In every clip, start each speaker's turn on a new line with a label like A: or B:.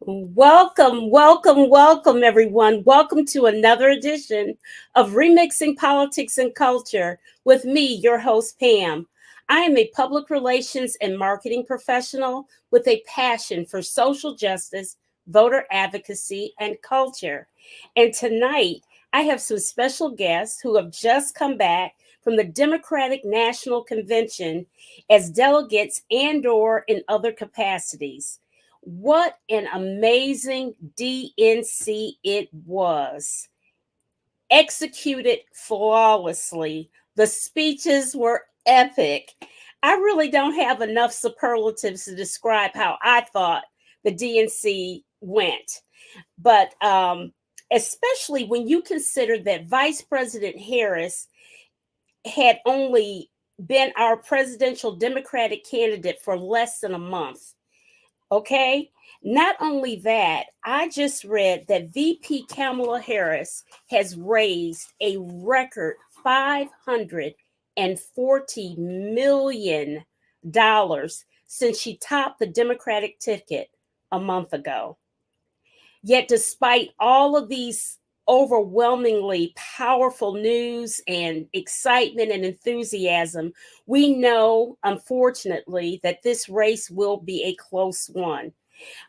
A: Welcome, welcome, welcome, everyone. Welcome to another edition of Remixing Politics and Culture with me, your host, Pam. I am a public relations and marketing professional with a passion for social justice, voter advocacy, and culture. And tonight, I have some special guests who have just come back from the Democratic National Convention as delegates and/or in other capacities. What an amazing DNC it was. Executed flawlessly. The speeches were epic. I really don't have enough superlatives to describe how I thought the DNC went. But especially when you consider that Vice President Harris had only been our presidential Democratic candidate for less than a month. Okay. Not only that, I just read that VP Kamala Harris has raised a record $540 million since she topped the Democratic ticket a month ago. Yet, despite all of these overwhelmingly powerful news and excitement and enthusiasm, we know, unfortunately, that this race will be a close one.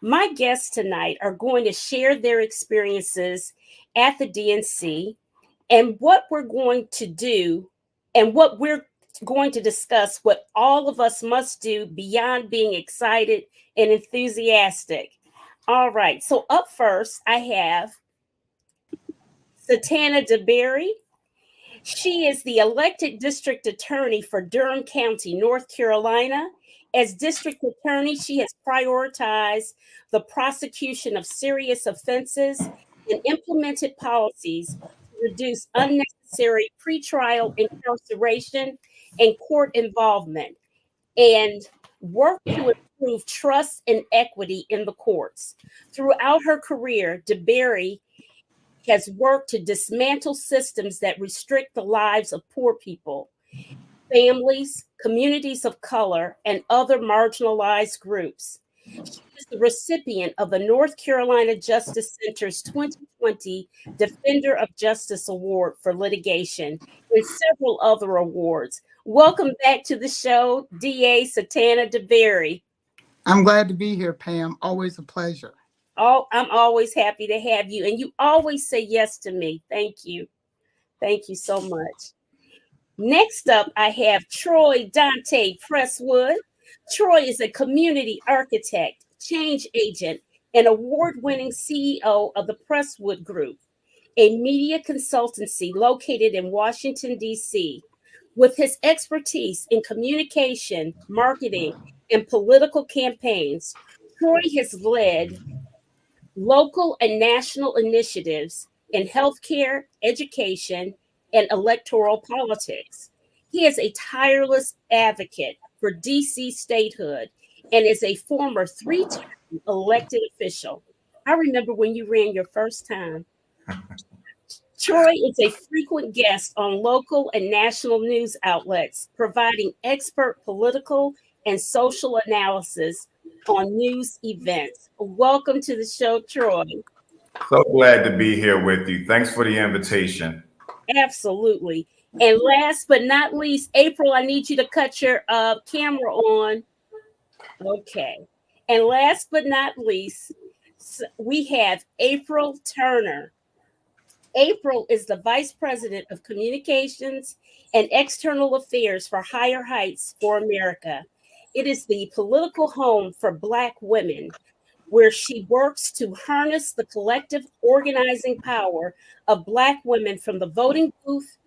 A: My guests tonight are going to share their experiences at the DNC and what we're going to do and what we're going to discuss, what all of us must do beyond being excited and enthusiastic. All right, so up first, I have Satana DeBerry. She is the elected district attorney for Durham County, North Carolina. As district attorney, she has prioritized the prosecution of serious offenses and implemented policies to reduce unnecessary pretrial incarceration and court involvement, and work to improve trust and equity in the courts. Throughout her career, DeBerry has worked to dismantle systems that restrict the lives of poor people, families, communities of color, and other marginalized groups. She is the recipient of the North Carolina Justice Center's 2020 Defender of Justice Award for litigation and several other awards. Welcome back to the show, DA Satana DeBerry.
B: I'm glad to be here, Pam. Always a pleasure.
A: Oh, I'm always happy to have you, and you always say yes to me. Thank you. Thank you so much. Next up, I have Troy Dante Presswood. Troy is a community architect, change agent, and award winning CEO of the Presswood Group, a media consultancy located in Washington, D.C. With his expertise in communication, marketing, and political campaigns, Troy has led local and national initiatives in healthcare, education, and electoral politics. He is a tireless advocate for DC statehood and is a former three-term elected official. I remember when you ran your first time. Troy is a frequent guest on local and national news outlets, providing expert political and social analysis on news events. Welcome to the show, Troy.
C: So glad to be here with you. Thanks for the invitation.
A: Absolutely. And last but not least, April, I need you to cut your camera on. Okay. And last but not least, we have April Turner. April is the Vice President of Communications and External Affairs for Higher Heights for America. It is the political home for Black women, where she works to harness the collective organizing power of Black women from the voting booth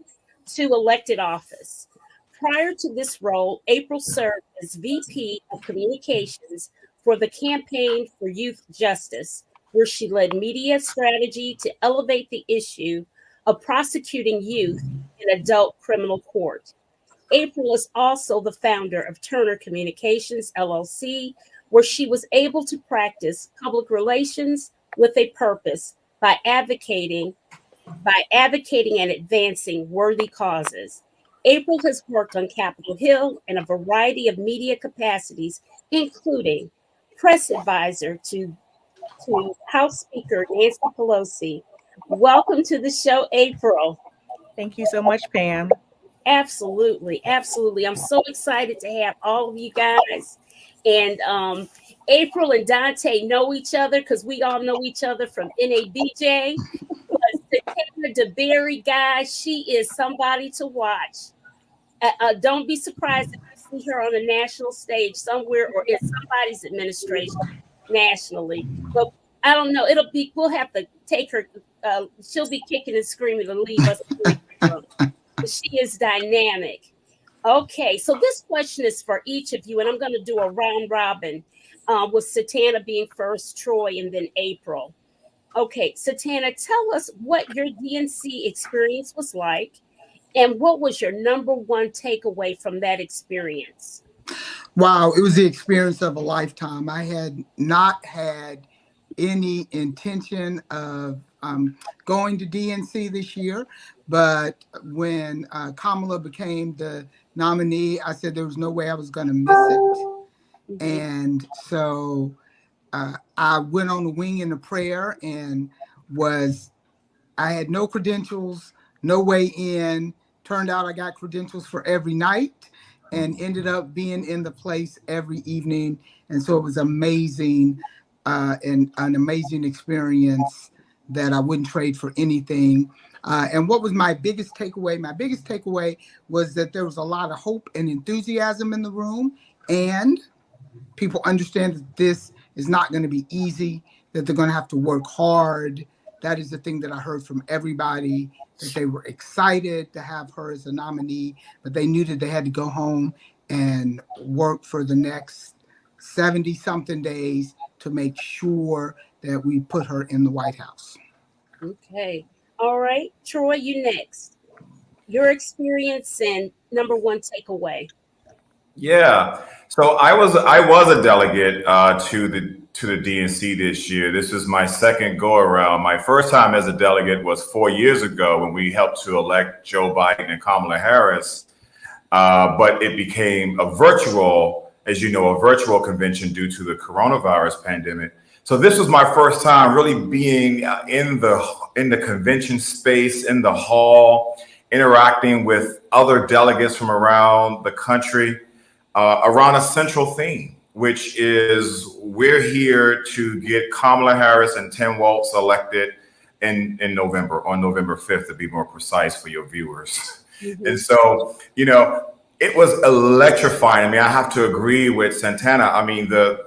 A: to elected office. Prior to this role, April served as VP of Communications for the Campaign for Youth Justice, where she led media strategy to elevate the issue of prosecuting youth in adult criminal court. April is also the founder of Turner Communications, LLC, where she was able to practice public relations with a purpose by advocating and advancing worthy causes. April has worked on Capitol Hill in a variety of media capacities, including press advisor to to House Speaker Nancy Pelosi. Welcome to the show, April.
D: Thank you so much, Pam.
A: Absolutely, absolutely. I'm so excited to have all of you guys. And April and Dante know each other because we all know each other from NABJ. But Satana DeBerry, guys, she is somebody to watch. Don't be surprised if you see her on a national stage somewhere or in somebody's administration nationally. But I don't know. We'll have to take her. She'll be kicking and screaming to leave us. She is dynamic. Okay, so this question is for each of you, and I'm going to do a round robin with Satana being first, Troy, and then April. Okay, Satana, tell us what your DNC experience was like, and what was your number one takeaway from that experience?
B: Wow, it was the experience of a lifetime. I had not had any intention of going to DNC this year, but when Kamala became the nominee, I said there was no way I was going to miss it. And so I went on the wing in a prayer and I had no credentials, no way in. Turned out I got credentials for every night and ended up being in the place every evening. And so it was amazing and an amazing experience that I wouldn't trade for anything. And what was my biggest takeaway? My biggest takeaway was that there was a lot of hope and enthusiasm in the room, and people understand that this is not going to be easy, that they're going to have to work hard. That is the thing that I heard from everybody, that they were excited to have her as a nominee, but they knew that they had to go home and work for the next 70 something days to make sure that we put her in the White House.
A: Okay. All right. Troy, you next. Your experience and number one takeaway.
C: Yeah. So I was a delegate to the DNC this year. This is my second go around. My first time as a delegate was 4 years ago when we helped to elect Joe Biden and Kamala Harris. But it became a virtual convention due to the coronavirus pandemic. So this was my first time really being in the convention space, in the hall, interacting with other delegates from around the country around a central theme, which is we're here to get Kamala Harris and Tim Walz elected in November, on November 5th, to be more precise for your viewers. And so, it was electrifying. I mean, I have to agree with Santana. I mean, the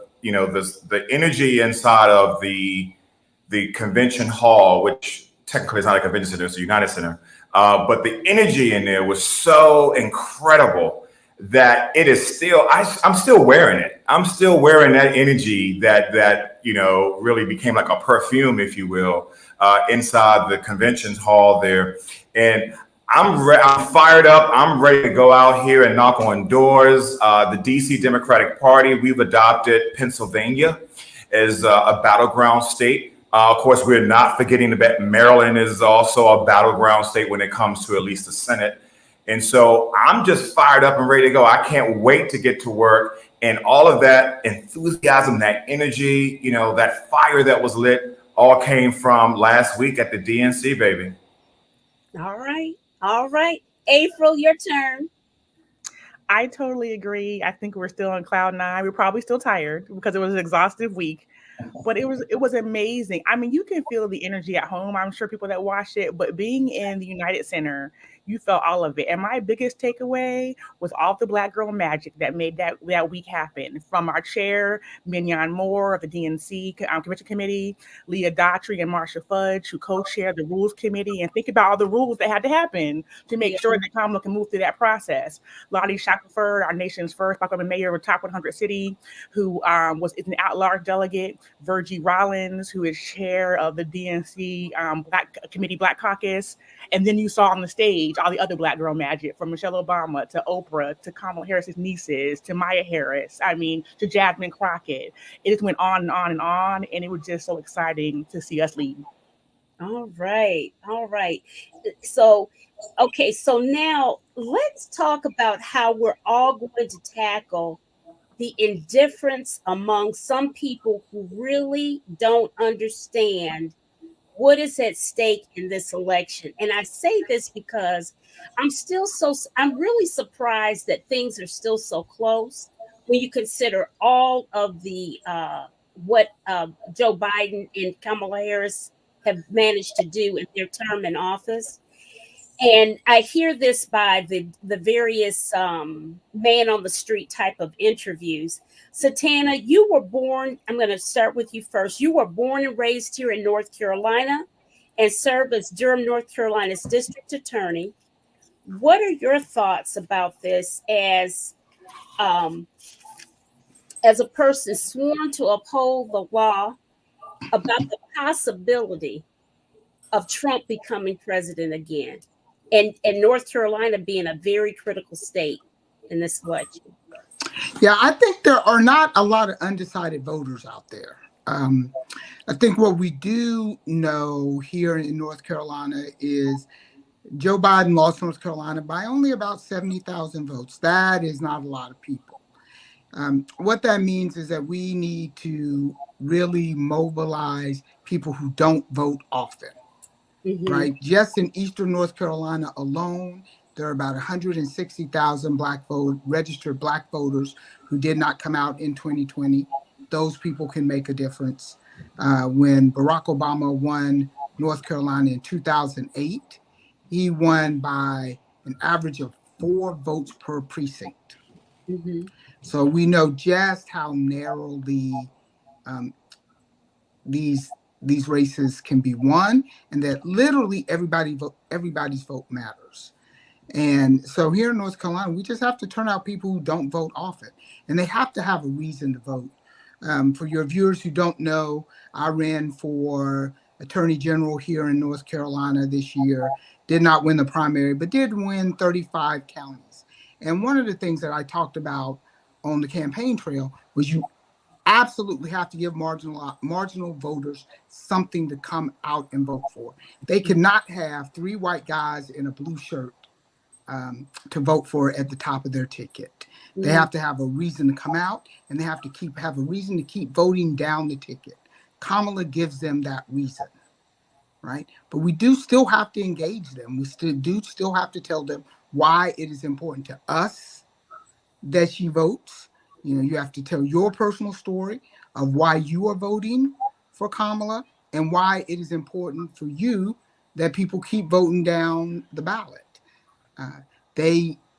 C: energy inside of the convention hall, which technically is not a convention center, it's a United Center, but the energy in there was so incredible that it is still, I'm still wearing it. I'm still wearing that energy that really became like a perfume, if you will, inside the convention hall there. And I'm fired up. I'm ready to go out here and knock on doors. The DC Democratic Party, we've adopted Pennsylvania as a battleground state. Of course, we're not forgetting that Maryland is also a battleground state when it comes to at least the Senate. And so I'm just fired up and ready to go. I can't wait to get to work. And all of that enthusiasm, that energy, that fire that was lit all came from last week at the DNC, baby.
A: All right. All right. April, your turn.
D: I totally agree. I think we're still on cloud nine. We're probably still tired because it was an exhaustive week. But it was amazing. I mean, you can feel the energy at home. I'm sure people that watched it, but being in the United Center, you felt all of it. And my biggest takeaway was all the Black girl magic that made that week happen. From our chair, Mignon Moore of the DNC Convention Committee, Leah Daughtry and Marsha Fudge, who co-chaired the Rules Committee, and think about all the rules that had to happen to make sure that Kamala can move through that process. Lottie Shackelford, our nation's first Black woman mayor of a top 100 city, who is an at-large delegate. Virgie Rollins, who is chair of the DNC Black Caucus. And then you saw on the stage all the other Black girl magic, from Michelle Obama to Oprah to Kamala Harris's nieces to Maya Harris, to Jasmine Crockett. It just went on and on and on. And it was just so exciting to see us lead.
A: All right. All right. So now let's talk about how we're all going to tackle the indifference among some people who really don't understand what is at stake in this election. And I say this because I'm really surprised that things are still so close when you consider all of the what Joe Biden and Kamala Harris have managed to do in their term in office. And I hear this by the various man on the street type of interviews. Satana, you were born, I'm going to start with you first. You were born and raised here in North Carolina and served as Durham, North Carolina's district attorney. What are your thoughts about this as a person sworn to uphold the law about the possibility of Trump becoming president again? And North Carolina being a very critical state in this election.
B: Yeah, I think there are not a lot of undecided voters out there. I think what we do know here in North Carolina is Joe Biden lost North Carolina by only about 70,000 votes. That is not a lot of people. What that means is that we need to really mobilize people who don't vote often. Mm-hmm. Right? Just in Eastern North Carolina alone, there are about 160,000 registered Black voters who did not come out in 2020. Those people can make a difference. When Barack Obama won North Carolina in 2008, he won by an average of 4 votes per precinct. Mm-hmm. So we know just how narrowly these races can be won, and that literally everybody's vote matters. And so here in North Carolina, we just have to turn out people who don't vote often, and they have to have a reason to vote. For your viewers who don't know, I ran for Attorney General here in North Carolina this year, did not win the primary, but did win 35 counties. And one of the things that I talked about on the campaign trail was you absolutely have to give marginal voters something to come out and vote for. They cannot have 3 white guys in a blue shirt to vote for at the top of their ticket. Mm-hmm. They have to have a reason to come out, and they have to have a reason to keep voting down the ticket. Kamala gives them that reason, right? But we do still have to engage them. We still have to tell them why it is important to us that she votes. You know, you have to tell your personal story of why you are voting for Kamala and why it is important for you that people keep voting down the ballot.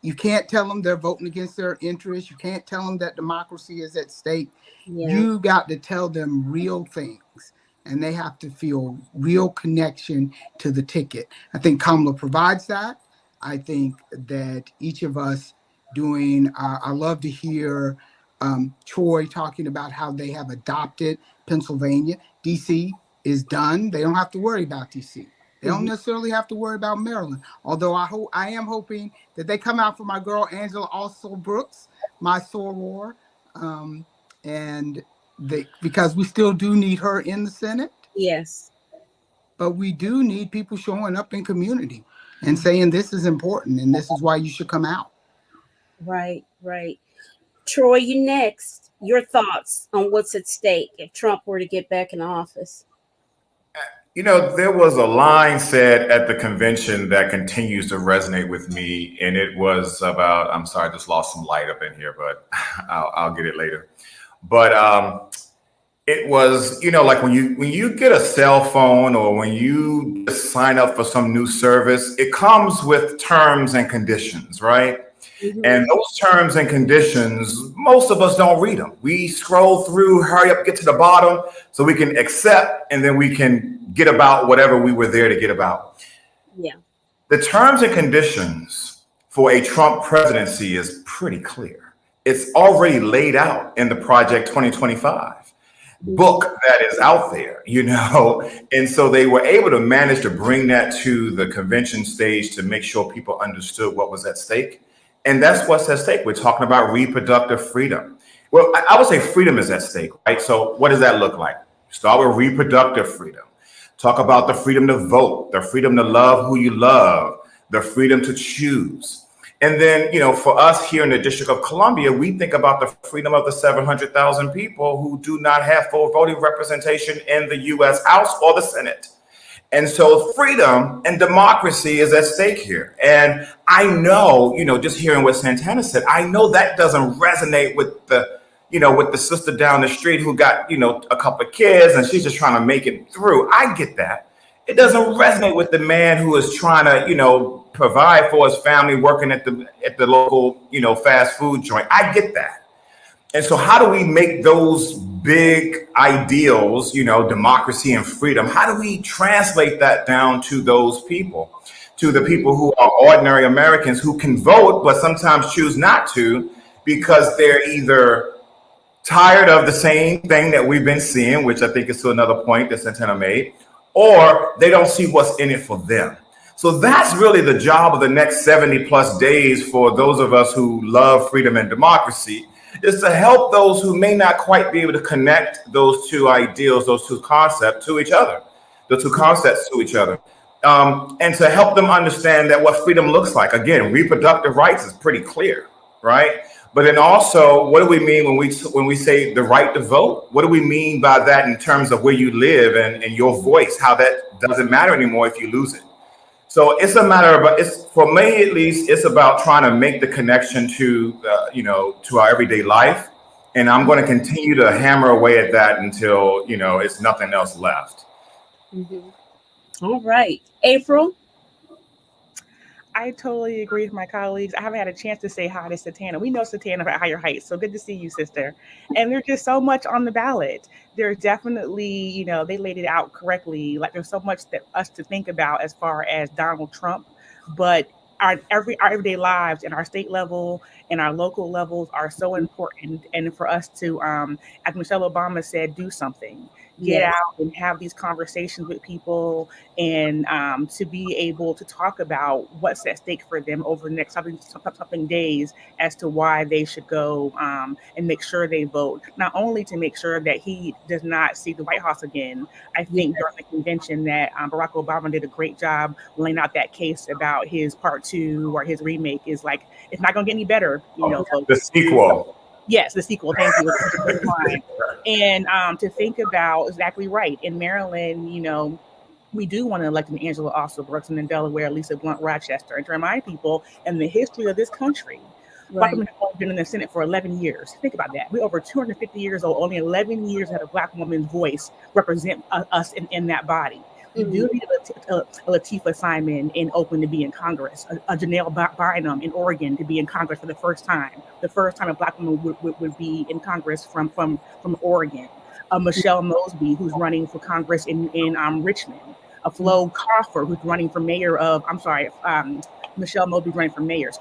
B: You can't tell them they're voting against their interests. You can't tell them that democracy is at stake. Yeah. You got to tell them real things, and they have to feel real connection to the ticket. I think Kamala provides that. I think that each of us I love to hear Troy talking about how they have adopted Pennsylvania. DC is done. They don't have to worry about DC. They don't necessarily have to worry about Maryland. Although I am hoping that they come out for my girl Angela Also Brooks, my soror, because we still do need her in the Senate.
A: Yes.
B: But we do need people showing up in community and saying this is important and this is why you should come out.
A: Right. Troy, you next. Your thoughts on what's at stake if Trump were to get back in office?
C: You know, there was a line said at the convention that continues to resonate with me, and it was about, I'm sorry, I just lost some light up in here, but I'll get it later. But it was, you know, like when you get a cell phone or when you sign up for some new service, it comes with terms and conditions, right? Mm-hmm. And those terms and conditions, most of us don't read them. We scroll through, hurry up, get to the bottom so we can accept, and then we can get about whatever we were there to get about.
A: Yeah.
C: The terms and conditions for a Trump presidency is pretty clear. It's already laid out in the Project 2025 book that is out there, you know, and so they were able to manage to bring that to the convention stage to make sure people understood what was at stake. And that's what's at stake. We're talking about reproductive freedom. Well, I would say freedom is at stake, right? So what does that look like? Start with reproductive freedom. Talk about the freedom to vote, the freedom to love who you love, the freedom to choose. And then, for us here in the District of Columbia, we think about the freedom of the 700,000 people who do not have full voting representation in the U.S. House or the Senate. And so freedom and democracy is at stake here. And I know, just hearing what Santana said, I know that doesn't resonate with the sister down the street who got, a couple of kids and she's just trying to make it through. I get that. It doesn't resonate with the man who is trying to, provide for his family, working at the local, fast food joint. I get that. And so how do we make those big ideals, democracy and freedom, how do we translate that down to those people, to the people who are ordinary Americans who can vote, but sometimes choose not to because they're either tired of the same thing that we've been seeing, which I think is to another point that Santana made, or they don't see what's in it for them. So that's really the job of the next 70 plus days for those of us who love freedom and democracy, is to help those who may not quite be able to connect those two ideals, those two concepts to each other, and to help them understand that what freedom looks like. Again, reproductive rights is pretty clear, right? But then also, what do we mean when we say the right to vote? What do we mean by that in terms of where you live and your voice, how that doesn't matter anymore if you lose it? So it's a matter of, for me at least, it's about trying to make the connection to, to our everyday life. And I'm going to continue to hammer away at that until, it's nothing else left.
A: Mm-hmm. All right. April?
D: I totally agree with my colleagues. I haven't had a chance to say hi to Satana. We know Satana at Higher Heights, so good to see you, sister. And there's just so much on the ballot. There's definitely, they laid it out correctly. Like there's so much that us to think about as far as Donald Trump, but our everyday lives and our state level and our local levels are so important. And for us to, as Michelle Obama said, do something. Get out and have these conversations with people and to be able to talk about what's at stake for them over the next something days as to why they should go and make sure they vote. Not only to make sure that he does not see the White House again. I think during the convention that Barack Obama did a great job laying out that case about his part 2 or his remake is like, it's not going to get any better, folks.
C: The sequel.
D: Yes, the sequel. Thank you. And to think about exactly right. In Maryland, we do want to elect an Angela Ossobrooks, and in Delaware, Lisa Blunt Rochester. And to remind people, in the history of this country, Black women have only been in the Senate for 11 years. Think about that. We're over 250 years old. Only 11 years had a Black woman's voice represent us in that body. We do need a Latifah Simon in Oakland to be in Congress, a Janelle Bynum in Oregon to be in Congress for the first time a Black woman would be in Congress from Oregon, a Michelle Mosby who's running for Congress in Richmond, a Flo Crawford who's running for mayor of, Michelle Mosby running for mayor,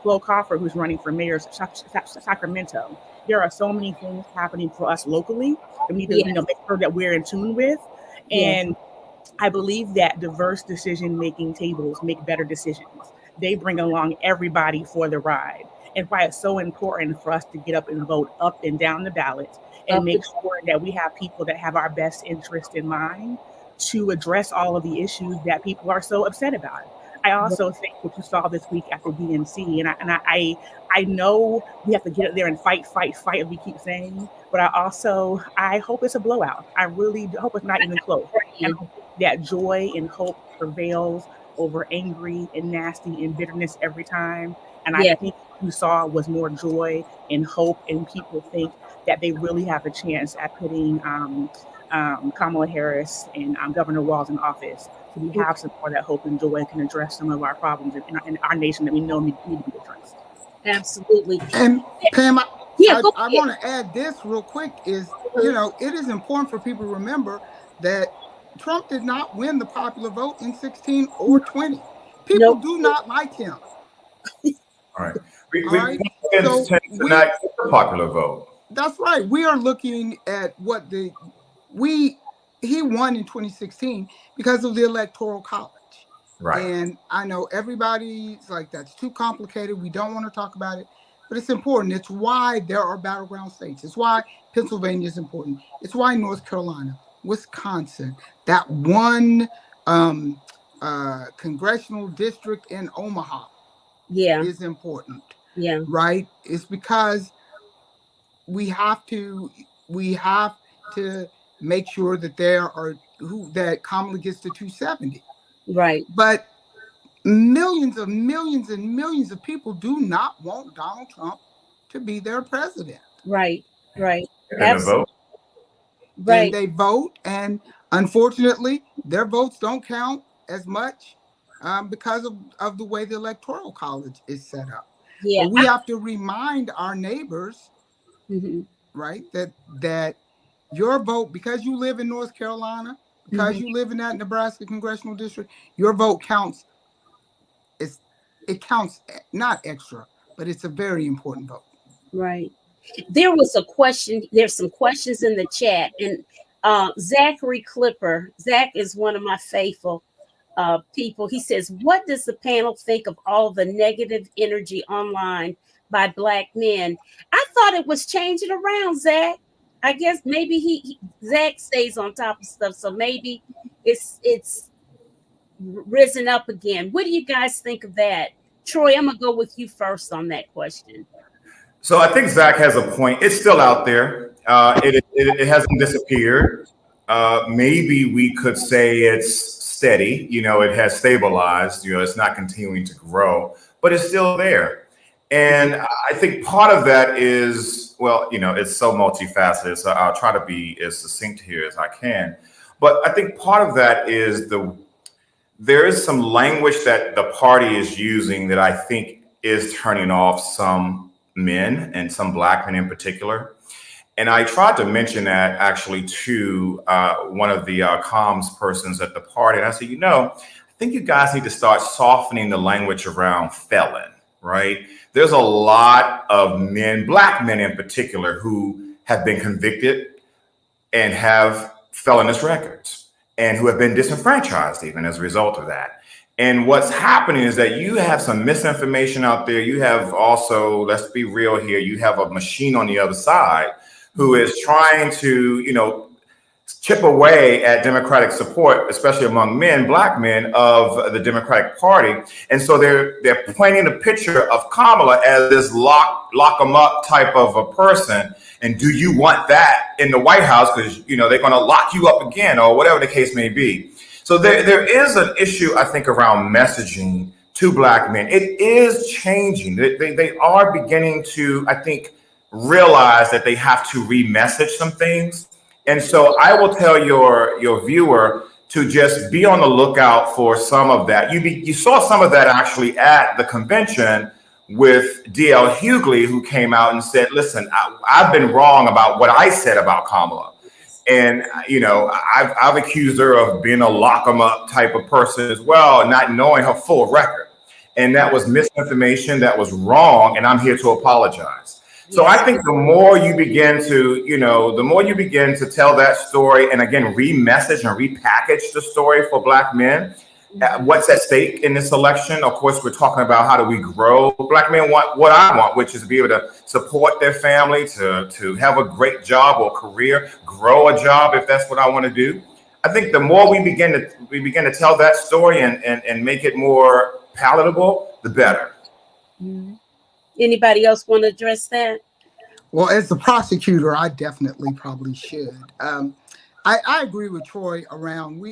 D: Flo Crawford who's running for mayor of Sacramento. There are so many things happening for us locally that we need to make sure that we're in tune with. And I believe that diverse decision-making tables make better decisions. They bring along everybody for the ride. And why it's so important for us to get up and vote up and down the ballot and make sure that we have people that have our best interest in mind to address all of the issues that people are so upset about. I also think what you saw this week at the DNC, and I know we have to get up there and fight, as we keep saying, but I hope it's a blowout. I really hope it's not even close. And I hope that joy and hope prevails over angry and nasty and bitterness every time. And I think what you saw was more joy and hope, and people think that they really have a chance at putting Kamala Harris and Governor Walz in office. So we have some more that hope and joy can address some of our problems in our nation that we know need to be addressed.
A: Absolutely.
B: And Pam, I want to add this real quick is, it is important for people to remember that Trump did not win the popular vote in 16 or 20. People do not like him.
C: All right. We tend to not get the popular vote.
B: That's right. We are looking at what he won in 2016 because of the Electoral College.
C: Right.
B: And I know everybody's like, that's too complicated. We don't want to talk about it, but it's important. It's why there are battleground states. It's why Pennsylvania is important. It's why North Carolina, Wisconsin, that one congressional district in Omaha
A: Yeah.
B: is important,
A: Yeah.
B: right? It's because we have to make sure that there are that Kamala gets to 270.
A: Right.
B: But millions of people do not want Donald Trump to be their president.
A: Right. Right.
C: In the
A: Absolutely.
C: vote.
B: And
A: Right.
B: they vote, and unfortunately, their votes don't count as much because of the way the Electoral College is set up.
A: Yeah.
B: But we have to remind our neighbors,
A: Hmm.
B: right, that your vote, because you live in North Carolina, because
A: Hmm.
B: you live in that Nebraska congressional district, your vote counts. It's it counts not extra, but it's a very important vote.
A: Right. There was a question. There's some questions in the chat, and Zachary Clipper. Zach is one of my faithful people. He says, "What does the panel think of all the negative energy online by Black men?" I thought it was changing around, Zach. I guess maybe Zach stays on top of stuff, so maybe it's risen up again. What do you guys think of that? Troy, I'm gonna go with you first on that question.
C: So I think Zach has a point. It's still out there. It hasn't disappeared. Maybe we could say it's steady. It has stabilized. It's not continuing to grow, but it's still there. And I think part of that is, well, it's so multifaceted. So I'll try to be as succinct here as I can. But I think part of that is there is some language that the party is using that I think is turning off some men and some Black men in particular. And I tried to mention that actually to one of the comms persons at the party. And I said, I think you guys need to start softening the language around felon, right? There's a lot of men, Black men in particular, who have been convicted and have felonious records and who have been disenfranchised even as a result of that. And what's happening is that you have some misinformation out there. You have also, let's be real here, you have a machine on the other side who is trying to, chip away at Democratic support, especially among men, Black men of the Democratic Party. And so they're painting a picture of Kamala as this lock them up type of a person. And do you want that in the White House? Because, they're going to lock you up again or whatever the case may be. So there is an issue, I think, around messaging to Black men. It is changing. They are beginning to, I think, realize that they have to re-message some things. And so I will tell your viewer to just be on the lookout for some of that. You saw some of that actually at the convention with D.L. Hughley, who came out and said, listen, I've been wrong about what I said about Kamala. And, I've accused her of being a lock 'em up type of person as well, not knowing her full record. And that was misinformation, that was wrong, and I'm here to apologize. So I think the more you begin to tell that story and again, re-message and repackage the story for Black men, what's at stake in this election? Of course, we're talking about how do we grow. Black men want what I want, which is to be able to support their family, to have a great job or career, grow a job if that's what I want to do. I think the more we begin to tell that story and make it more palatable, the better.
A: Mm-hmm. Anybody else want to address that?
B: Well, as the prosecutor, I definitely probably should. I agree with Troy around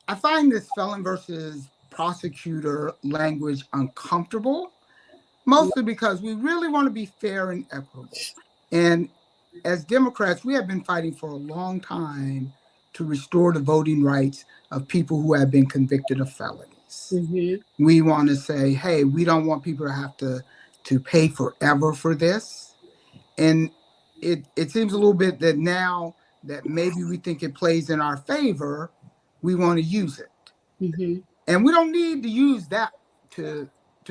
B: I find this felon versus prosecutor language uncomfortable, mostly because we really want to be fair and equitable. And as Democrats, we have been fighting for a long time to restore the voting rights of people who have been convicted of felonies. Mm-hmm. We want to say, hey, we don't want people to have to pay forever for this. And it seems a little bit that now that maybe we think it plays in our favor, we want to use it. Mm-hmm. And we don't need to use that to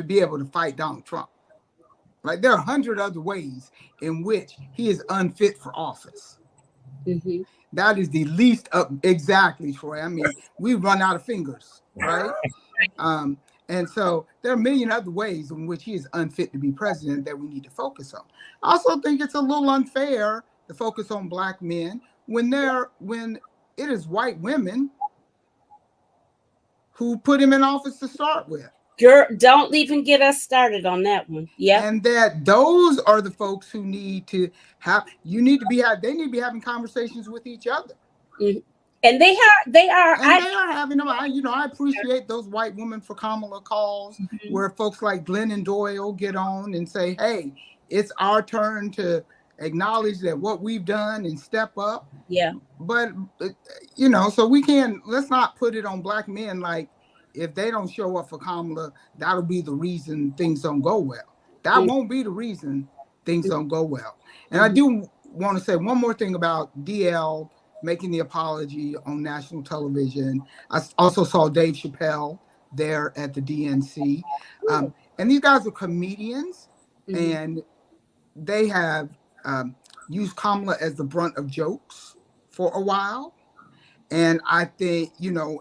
B: be able to fight Donald Trump. Right? There are 100 other ways in which he is unfit for office. Mm-hmm. That is the least exactly, Troy. I mean, we run out of fingers, right? And so there are a million other ways in which he is unfit to be president that we need to focus on. I also think it's a little unfair to focus on Black men when it is white women who put him in office to start with.
A: Girl, don't even get us started on that one. Yeah.
B: And that those are the folks who need to have, they need to be having conversations with each other.
A: Mm-hmm. And they are,
B: and they are having them. I appreciate those white women for Kamala calls, mm-hmm. where folks like Glennon Doyle get on and say, hey, it's our turn to acknowledge that what we've done and step up.
A: Yeah.
B: But, so let's not put it on black men like, if they don't show up for Kamala, that'll be the reason things don't go well. That mm-hmm. won't be the reason things don't go well. And mm-hmm. I do want to say one more thing about DL making the apology on national television. I also saw Dave Chappelle there at the DNC. And these guys are comedians, mm-hmm. and they have used Kamala as the brunt of jokes for a while. And I think,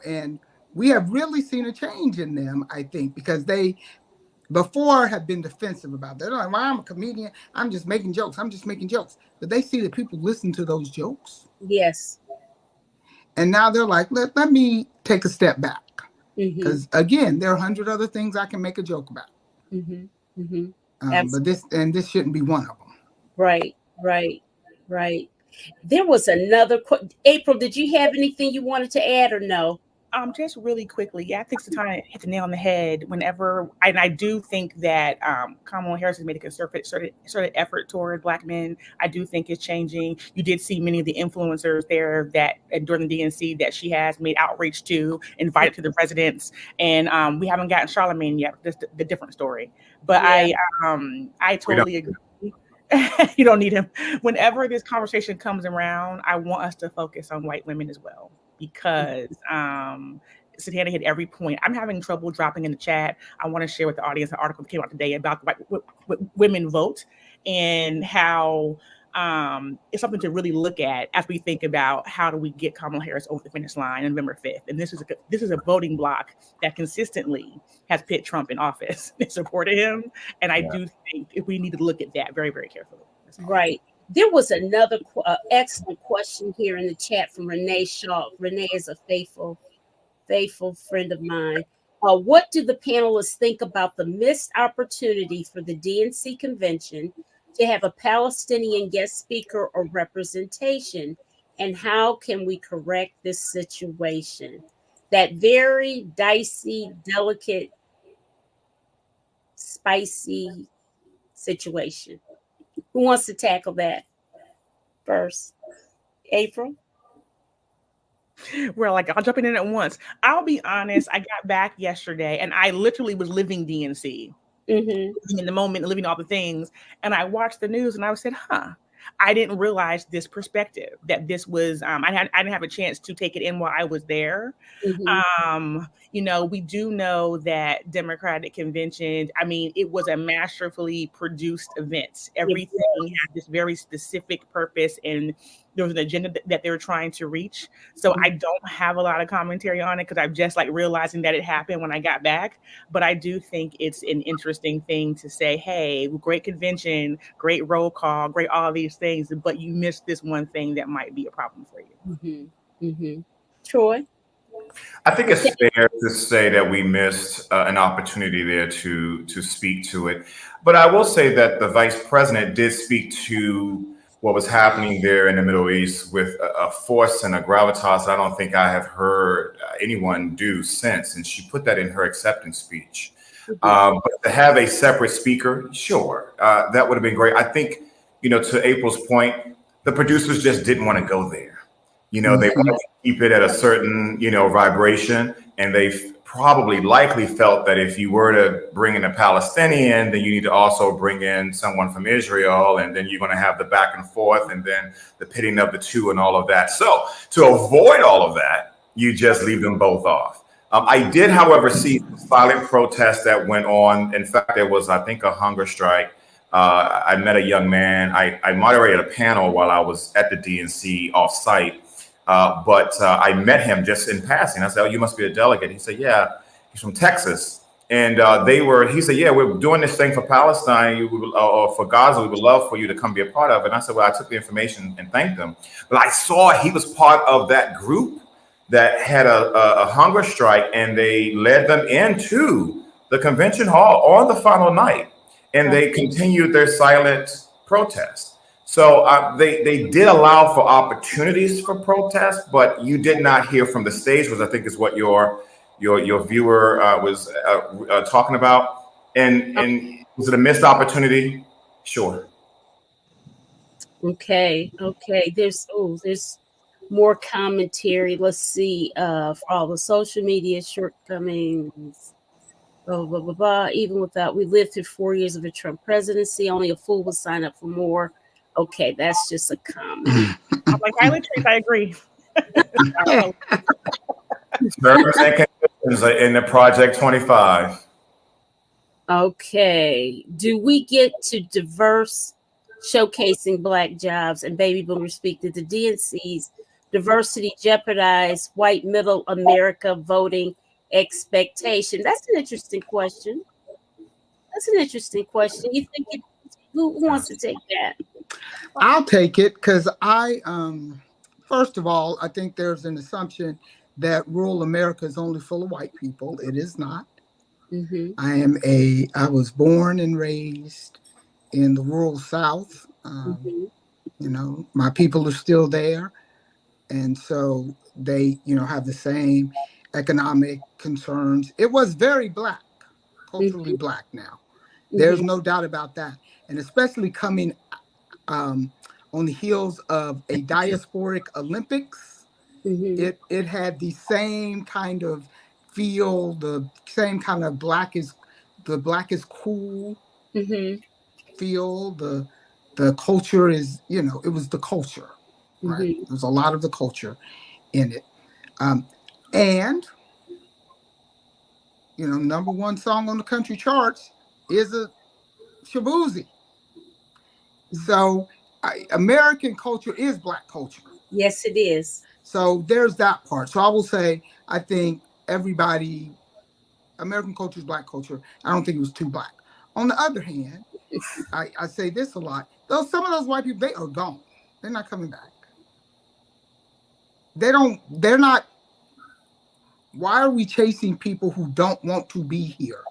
B: and we have really seen a change in them, I think, because they before have been defensive about that. They're like, well, I'm a comedian. I'm just making jokes. But they see that people listen to those jokes.
A: Yes.
B: And now they're like, let me take a step back. Because, mm-hmm. again, there are 100 other things I can make a joke about.
A: Mm-hmm. Mm-hmm.
B: But this shouldn't be one of them.
A: Right. There was another April, did you have anything you wanted to add or no?
D: Just really quickly, yeah, I think Satana hit the nail on the head. And I do think that Kamala Harris has made a concerted effort toward Black men. I do think it's changing. You did see many of the influencers there that during the DNC that she has made outreach to, invited to the residents, and we haven't gotten Charlemagne yet. That's the different story. But yeah. I totally agree. You don't need him. Whenever this conversation comes around, I want us to focus on white women as well, because Satana hit every point. I'm having trouble dropping in the chat. I want to share with the audience an article that came out today about the women vote, and how it's something to really look at as we think about how do we get Kamala Harris over the finish line on November 5th. And this is a voting bloc that consistently has put Trump in office and supported him. And I do think if we need to look at that very, very carefully.
A: Right. There was another excellent question here in the chat from Renee Shaw. Renee is a faithful friend of mine. What do the panelists think about the missed opportunity for the DNC convention to have a Palestinian guest speaker or representation? And how can we correct this situation? That very dicey, delicate, spicy situation. Who wants to tackle that first? April?
D: We're like, I'll jump in at once. I'll be honest, I got back yesterday and I literally was living DNC. Mm-hmm. Living in the moment, living all the things. And I watched the news and I said, I didn't realize this perspective, that this was, I didn't have a chance to take it in while I was there. Mm-hmm. We do know that Democratic convention, it was a masterfully produced event. Everything had this very specific purpose, and there was an agenda that they were trying to reach. So I don't have a lot of commentary on it because I'm just realizing that it happened when I got back. But I do think it's an interesting thing to say, hey, great convention, great roll call, great all these things, but you missed this one thing that might be a problem for you.
A: Mm-hmm. Mm-hmm. Troy?
C: I think it's fair to say that we missed an opportunity there to speak to it. But I will say that the vice president did speak to what was happening there in the Middle East with a force and a gravitas I don't think I have heard anyone do since. And she put that in her acceptance speech. But to have a separate speaker, sure, that would have been great. I think, to April's point, the producers just didn't want to go there. They wanted to keep it at a certain, vibration. And they likely felt that if you were to bring in a Palestinian, then you need to also bring in someone from Israel. And then you're going to have the back and forth and then the pitting of the two and all of that. So to avoid all of that, you just leave them both off. I did, however, see violent protests that went on. In fact, there was, I think, a hunger strike. I met a young man. I moderated a panel while I was at the DNC off-site. But I met him just in passing. I said, "Oh, you must be a delegate." He said, "Yeah, he's from Texas." And he said, "Yeah, we're doing this thing for Palestine or for Gaza. We would love for you to come be a part of it." And I said, "Well, I took the information and thanked them." But I saw he was part of that group that had a hunger strike, and they led them into the convention hall on the final night, and they continued their silent protest. So they did allow for opportunities for protest, but you did not hear from the stage, which I think is what your viewer was talking about. And was it a missed opportunity? Sure.
A: Okay. There's more commentary. Let's see. For all the social media shortcomings. Blah, blah, blah, blah. Even without, we lived through 4 years of a Trump presidency. Only a fool would sign up for more. Okay, that's just a comment.
D: I'm like, I agree.
C: Terms and conditions in the Project 25.
A: Okay. Do we get to diverse showcasing Black jobs and baby boomers speak? Did the DNC's diversity jeopardize white middle America voting expectation? That's an interesting question. You think who wants to take that?
B: I'll take it because first of all, I think there's an assumption that rural America is only full of white people. It is not.
A: Mm-hmm.
B: I was born and raised in the rural South. My people are still there. And so they, have the same economic concerns. It was very Black, culturally Black now. There's no doubt about that. And especially coming on the heels of a diasporic Olympics, it had the same kind of feel, the same kind of Black is cool feel. The culture is, it was the culture, right? There's a lot of the culture in it. And, number one song on the country charts is a Shabuzi. So American culture is Black culture.
A: Yes, it is.
B: So there's that part. So I will say, I think American culture is Black culture. I don't think it was too Black. On the other hand, I say this a lot. Some of those white people, they are gone. They're not coming back. They're not. Why are we chasing people who don't want to be here?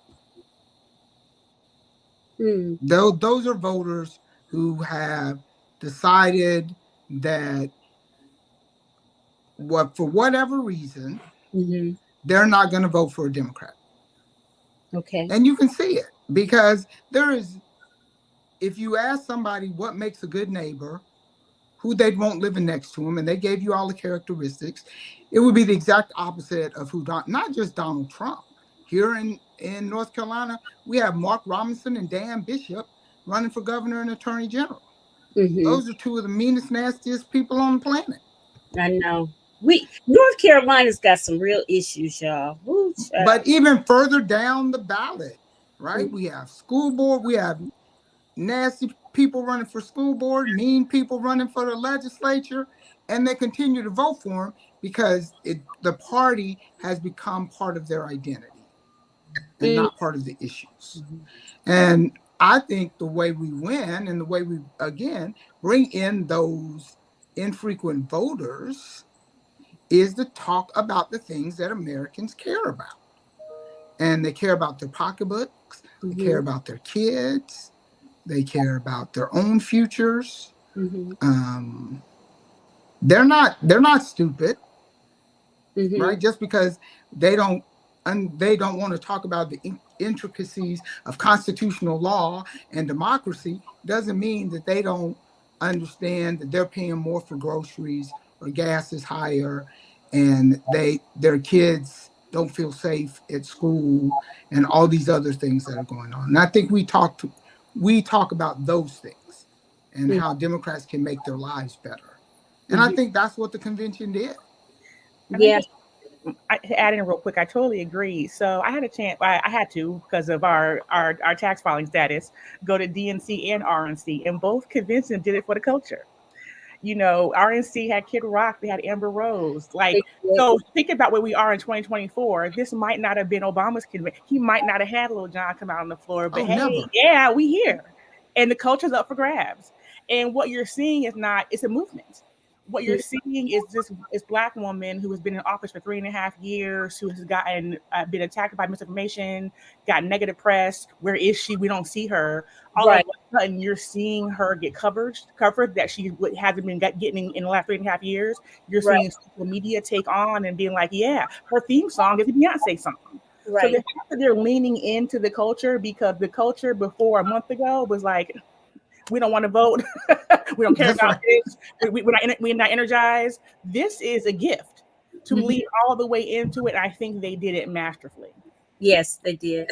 B: Those are voters who have decided that for whatever reason, they're not going to vote for a Democrat.
A: Okay.
B: And you can see it because if you ask somebody what makes a good neighbor, who they'd want living next to them, and they gave you all the characteristics, it would be the exact opposite of not just Donald Trump. Here in North Carolina, we have Mark Robinson and Dan Bishop running for governor and attorney general. Those are two of the meanest, nastiest people on the planet.
A: I know. North Carolina's got some real issues, y'all.
B: But even further down the ballot, right? We have school board, we have nasty people running for school board, mean people running for the legislature, and they continue to vote for him because the party has become part of their identity and not part of the issues. And I think the way we win and the way we, again, bring in those infrequent voters is to talk about the things that Americans care about. And they care about their pocketbooks, they care about their kids, they care about their own futures. They're not stupid, right? Just because they don't want to talk about the intricacies of constitutional law and democracy doesn't mean that they don't understand that they're paying more for groceries or gas is higher and their kids don't feel safe at school and all these other things that are going on. And I think we talk about those things and how Democrats can make their lives better. And I think that's what the convention did.
A: Yeah.
D: To add in real quick, I totally agree. So I had a chance, I had to, because of our tax filing status, go to DNC and RNC, and both conventions did it for the culture. RNC had Kid Rock, they had Amber Rose. So think about where we are in 2024. This might not have been Obama's convention. He might not have had Lil Jon come out on the floor, but yeah, we here. And the culture's up for grabs. And what you're seeing it's a movement. what you're seeing is this Black woman who has been in office for 3.5 years, who has gotten been attacked by misinformation, got negative press. Where is she? We don't see her. All of a sudden, you're seeing her get covered that she hasn't been getting in the last 3.5 years. You're seeing social media take on and being like, yeah, her theme song is a Beyonce song. So the fact that they're leaning into the culture, because the culture before a month ago was like, we don't want to vote. We don't care about this. We're not energized. This is a gift to lead all the way into it. I think they did it masterfully.
A: Yes, they did.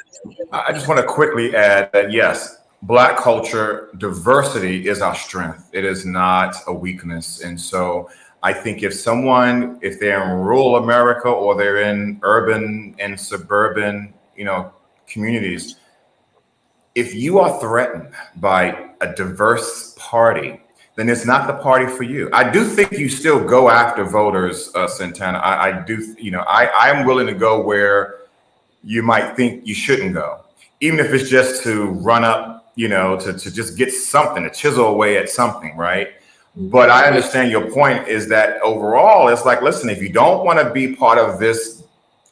C: I just want to quickly add that, yes, Black culture diversity is our strength. It is not a weakness. And so I think if they're in rural America or they're in urban and suburban, communities, if you are threatened by a diverse party, then it's not the party for you. I do think you still go after voters, Santana. I do, I'm willing to go where you might think you shouldn't go, even if it's just to run up, to just get something, to chisel away at something, right? But I understand your point is that overall, it's like, listen, if you don't want to be part of this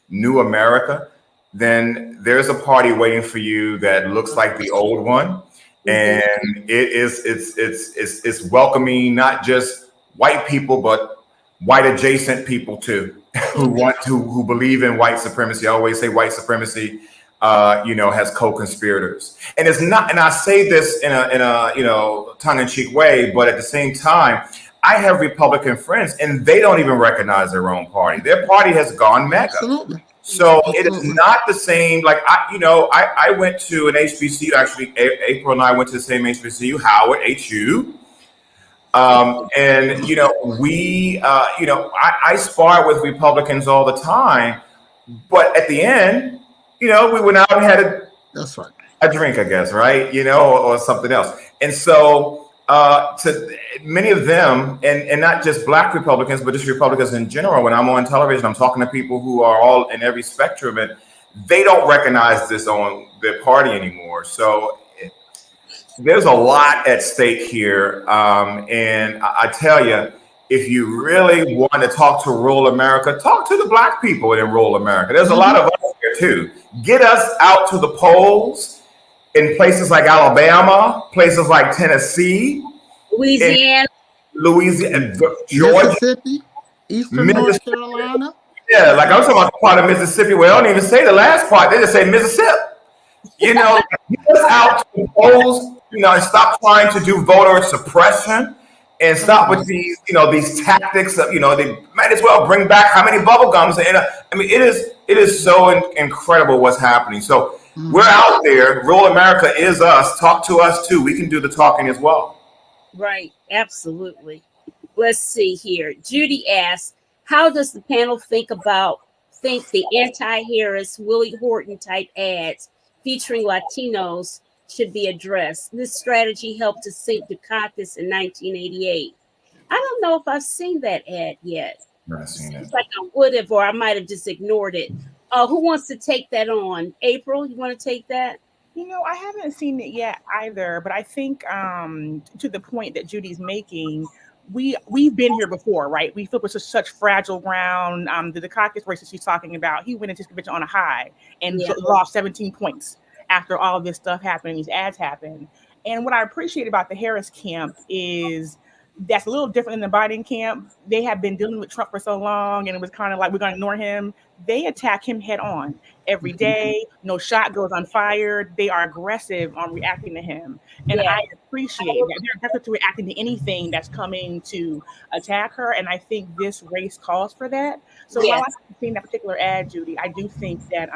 C: new America, then there's a party waiting for you that looks like the old one, and it's welcoming not just white people but white adjacent people too, who believe in white supremacy. I always say white supremacy, has co-conspirators, and it's not. And I say this in a tongue-in-cheek way, but at the same time, I have Republican friends, and they don't even recognize their own party. Their party has gone mega.
B: Absolutely.
C: So it is not the same. Like I went to an HBCU. Actually, April and I went to the same HBCU, Howard HU. And I spar with Republicans all the time, but at the end, we went out and had a drink, I guess, right? Or something else. And so to many of them, and not just Black Republicans, but just Republicans in general, when I'm on television, I'm talking to people who are all in every spectrum, and they don't recognize this on their party anymore. So there's a lot at stake here. And I tell you, if you really want to talk to rural America, talk to the Black people in rural America. There's a lot of us here too. Get us out to the polls in places like Alabama, places like Tennessee,
A: Louisiana,
C: Georgia,
B: Mississippi, Eastern North Carolina.
C: Yeah, like I'm talking about the part of Mississippi where they don't even say the last part; they just say Mississippi. Get us out to the polls, and stop trying to do voter suppression, and stop with these, these tactics of, they might as well bring back how many bubble gums. And it is so incredible what's happening. So we're out there. Rural America is us. Talk to us too. We can do the talking as well.
A: Right. Absolutely. Let's see here. Judy asks, how does the panel think the anti-Harris, Willie Horton type ads featuring Latinos should be addressed? This strategy helped to sink Dukakis in 1988. I don't know if I've seen that ad yet.
C: Not seen it.
A: It's like I would have, or I might have just ignored it. Who wants to take that on? April, you want to take that?
D: I haven't seen it yet either, but I think to the point that Judy's making, we've been here before, right? We feel it's such fragile ground. The Dukakis race that she's talking about, he went into his convention on a high and lost 17 points after all of this stuff happened, these ads happened. And what I appreciate about the Harris camp is that's a little different than the Biden camp. They have been dealing with Trump for so long, and it was kind of like, we're going to ignore him. They attack him head on every day. No shot goes unfired. They are aggressive on reacting to him. And I appreciate that. They're aggressive to reacting to anything that's coming to attack her. And I think this race calls for that. So while I haven't seen that particular ad, Judy, I do think that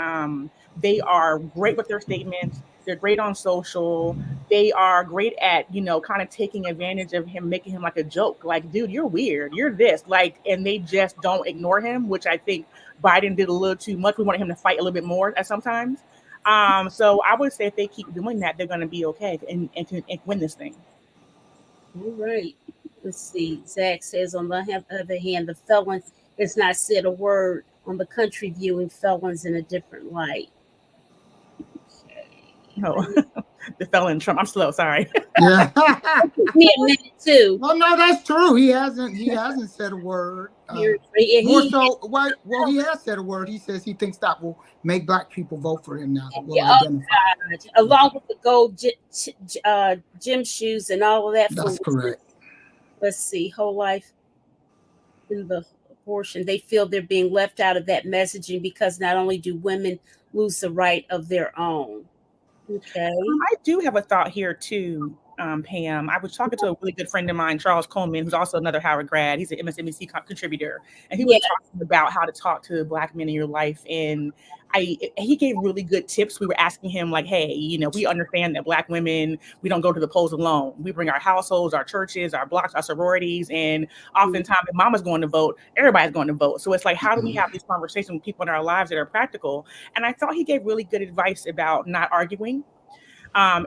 D: they are great with their statements. They're great on social. They are great at, kind of taking advantage of him, making him like a joke. Like, dude, you're weird. You're this. And they just don't ignore him, which I think Biden did a little too much. We wanted him to fight a little bit more at sometimes. So I would say if they keep doing that, they're going to be okay and win this thing.
A: All right. Let's see. Zach says, on the other hand, the felon has not said a word on the country viewing felons in a different light.
D: No, the felon Trump. I'm slow. Sorry.
B: Yeah.
A: Me a minute too.
B: Well, no, that's true. He hasn't said a word.
A: Yeah,
B: More so, well, he has said a word. He says he thinks that will make Black people vote for him now. That will identify.
A: Along with the gold gym shoes and all of that.
B: That's correct.
A: Let's see, whole life in the abortion. They feel they're being left out of that messaging because not only do women lose the right of their own. Okay.
D: I do have a thought here too, Pam. I was talking to a really good friend of mine, Charles Coleman, who's also another Howard grad. He's an MSNBC contributor, and he was talking about how to talk to Black men in your life. And he gave really good tips. We were asking him like, hey, you know, we understand that Black women, we don't go to the polls alone. We bring our households, our churches, our blocks, our sororities, and oftentimes if mama's going to vote, everybody's going to vote. So it's like, how do we have these conversations with people in our lives that are practical? And I thought he gave really good advice about not arguing.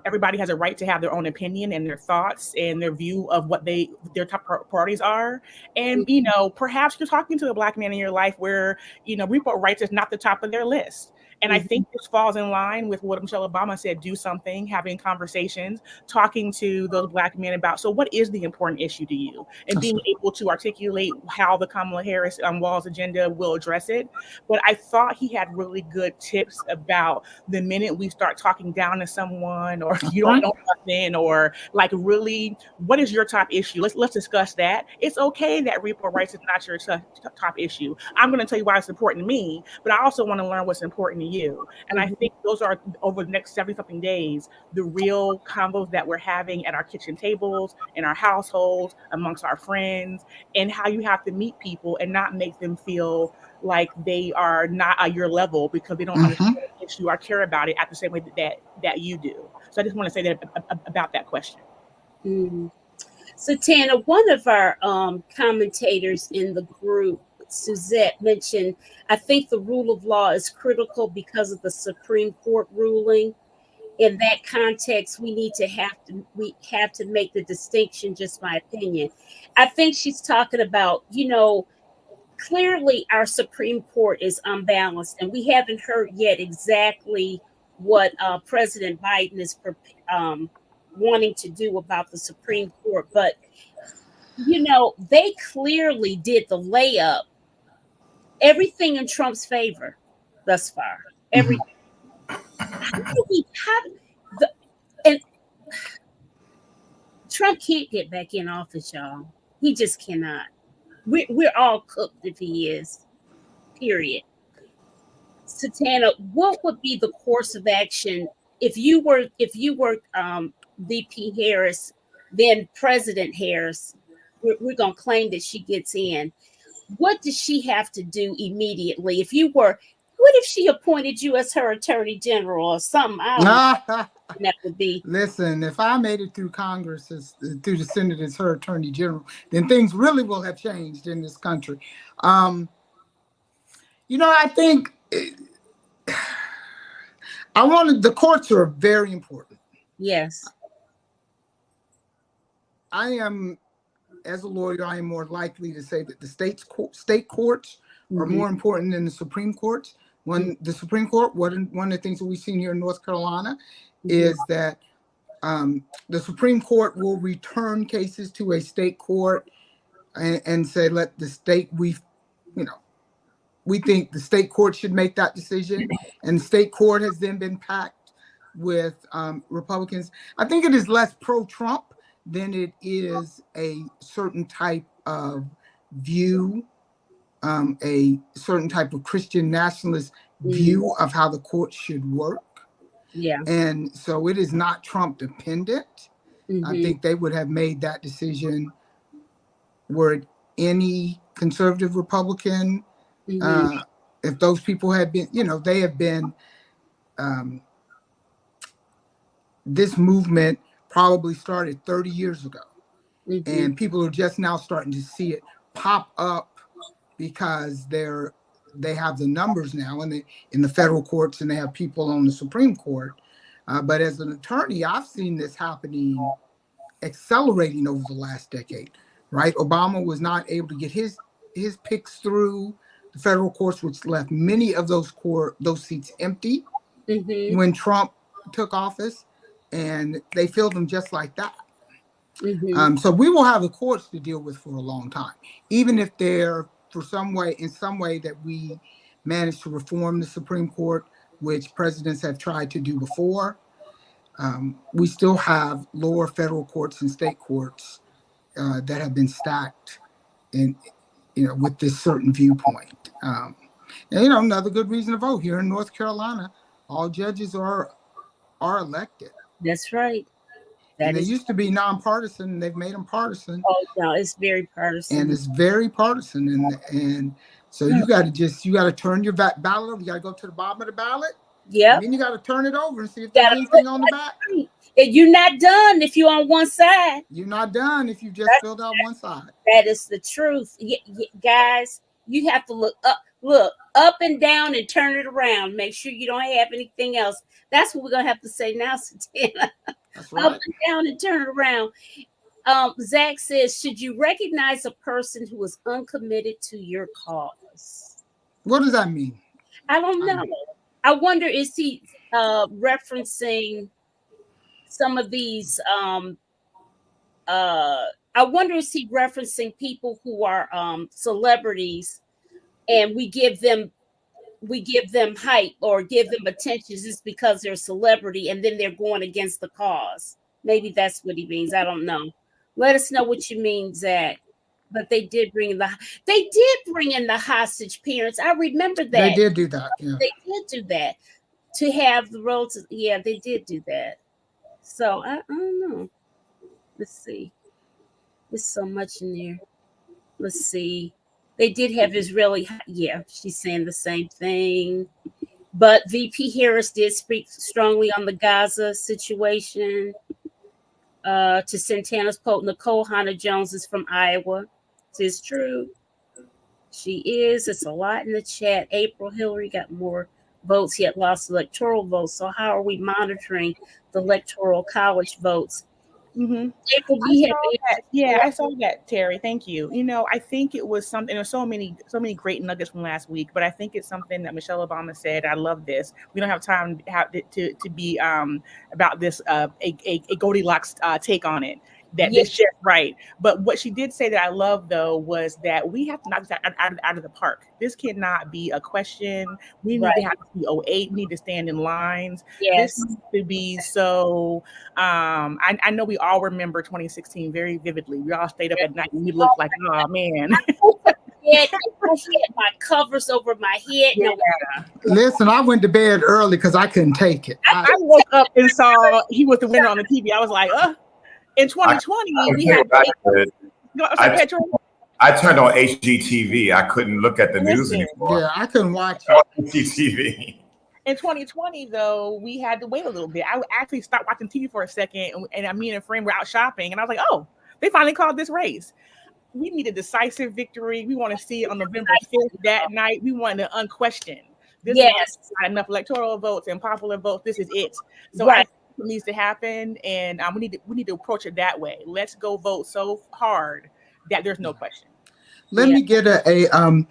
D: Everybody has a right to have their own opinion and their thoughts and their view of what their top priorities are. And, you know, perhaps you're talking to a Black man in your life where, you know, report rights is not the top of their list. And I think this falls in line with what Michelle Obama said, do something, having conversations, talking to those Black men about, so what is the important issue to you? And being able to articulate how the Kamala Harris Walls agenda will address it. But I thought he had really good tips about the minute we start talking down to someone or you don't know nothing or like really, what is your top issue? Let's discuss that. It's okay that report rights is not your top issue. I'm going to tell you why it's important to me, but I also want to learn what's important to you. And I think those are, over the next 70-something days, the real combos that we're having at our kitchen tables, in our households, amongst our friends, and how you have to meet people and not make them feel like they are not at your level because they don't understand the issue or care about it at the same way that you do. So I just want to say that about that question.
A: So Tana, one of our commentators in the group, Suzette, mentioned, I think the rule of law is critical because of the Supreme Court ruling. In that context, we have to make the distinction, just my opinion. I think she's talking about, you know, clearly our Supreme Court is unbalanced, and we haven't heard yet exactly what President Biden is wanting to do about the Supreme Court. But, you know, they clearly did the layup, everything in Trump's favor thus far. Everything. And Trump can't get back in office, y'all. He just cannot. We're all cooked if he is. Period. Satana, what would be the course of action if you were VP Harris, then President Harris? We're gonna claim that she gets in. What does she have to do immediately? What if she appointed you as her attorney general or something? I don't know. That would be.
B: Listen, if I made it through Congress, through the Senate as her attorney general, then things really will have changed in this country. You know, I think the courts are very important.
A: Yes.
B: I am, as a lawyer, I am more likely to say that the state courts are more important than the Supreme Courts. The Supreme Court, one of the things that we've seen here in North Carolina is that the Supreme Court will return cases to a state court and say, let the state, we think the state court should make that decision. And the state court has then been packed with Republicans. I think it is less pro-Trump than it is a certain type of view, a certain type of Christian nationalist view of how the court should work.
A: Yeah.
B: And so it is not Trump dependent. I think they would have made that decision were it any conservative Republican, if those people had been, they have been, this movement probably started 30 years ago. And people are just now starting to see it pop up because they have the numbers now in the federal courts, and they have people on the Supreme Court. But as an attorney, I've seen this happening, accelerating over the last decade, right? Obama was not able to get his picks through the federal courts, which left many of those seats empty when Trump took office, and they filled them just like that.
A: Mm-hmm.
B: So we will have the courts to deal with for a long time, even if they're in some way that we manage to reform the Supreme Court, which presidents have tried to do before. We still have lower federal courts and state courts that have been stacked in, with this certain viewpoint. And, another good reason to vote here in North Carolina, all judges are elected.
A: That's right.
B: And
A: That
B: they
A: is.
B: used to be nonpartisan, and they've made them partisan.
A: Oh no, it's very partisan.
B: And it's very partisan, and so you got to turn your ballot over. You got to go to the bottom of the ballot.
A: Yep.
B: And then you got to turn it over and see if there's anything on the back.
A: You're not done if you're on one side.
B: You're not done if you just filled out one side.
A: That is the truth, guys. You have to look up and down and turn it around. Make sure you don't have anything else. That's what we're gonna have to say now, Satana.
B: That's right.
A: Up and down and turn it around. Zach says, should you recognize a person who is uncommitted to your cause?
B: What does that mean?
A: I don't know. I wonder, is he referencing some of these? I wonder, is he referencing people who are celebrities, and we give them hype or give them attention just because they're a celebrity, and then they're going against the cause. Maybe that's what he means. I don't know. Let us know what you mean, Zach. But they did bring in the hostage parents. I remember that.
B: They did do that. Yeah.
A: They did do that to have the roles. Yeah, they did do that. So I don't know. Let's see. There's so much in there. Let's see. They did have Israeli. Yeah, she's saying the same thing. But VP Harris did speak strongly on the Gaza situation. To Santana's quote, Nicole Hannah-Jones is from Iowa. It's true. She is. It's a lot in the chat. April Hillary got more votes, yet lost electoral votes. So how are we monitoring the electoral college votes?
D: Mm-hmm.
A: April,
D: I saw that, Terry. Thank you. I think it was something. There's so many great nuggets from last week, but I think it's something that Michelle Obama said. I love this. We don't have time to be about this a Goldilocks take on it. This shit right. But what she did say that I love, though, was that we have to knock this out of the park. This cannot be a question. We need to have to 08. We need to stand in lines.
A: Yes.
D: This needs to be so. I know we all remember 2016 very vividly. We all stayed up at night and we looked like, oh man.
A: I had my covers over my head.
D: Yeah.
B: Listen, I went to bed early because I couldn't take it.
D: I woke up and saw he was the winner on the TV. I was like, in 2020, we had.
C: I turned on HGTV. I couldn't look at the news anymore.
B: Yeah, I couldn't watch
C: HGTV.
D: In 2020, though, we had to wait a little bit. I actually stopped watching TV for a second, and me and a friend were out shopping, and I was like, oh, they finally called this race. We need a decisive victory. We want to see it on November 5th that night. We want to unquestioned. This is not enough electoral votes and popular votes. This is it. So I think it needs to happen, and we need to approach it that way. Let's go vote so hard that there's no question.
B: Let me get a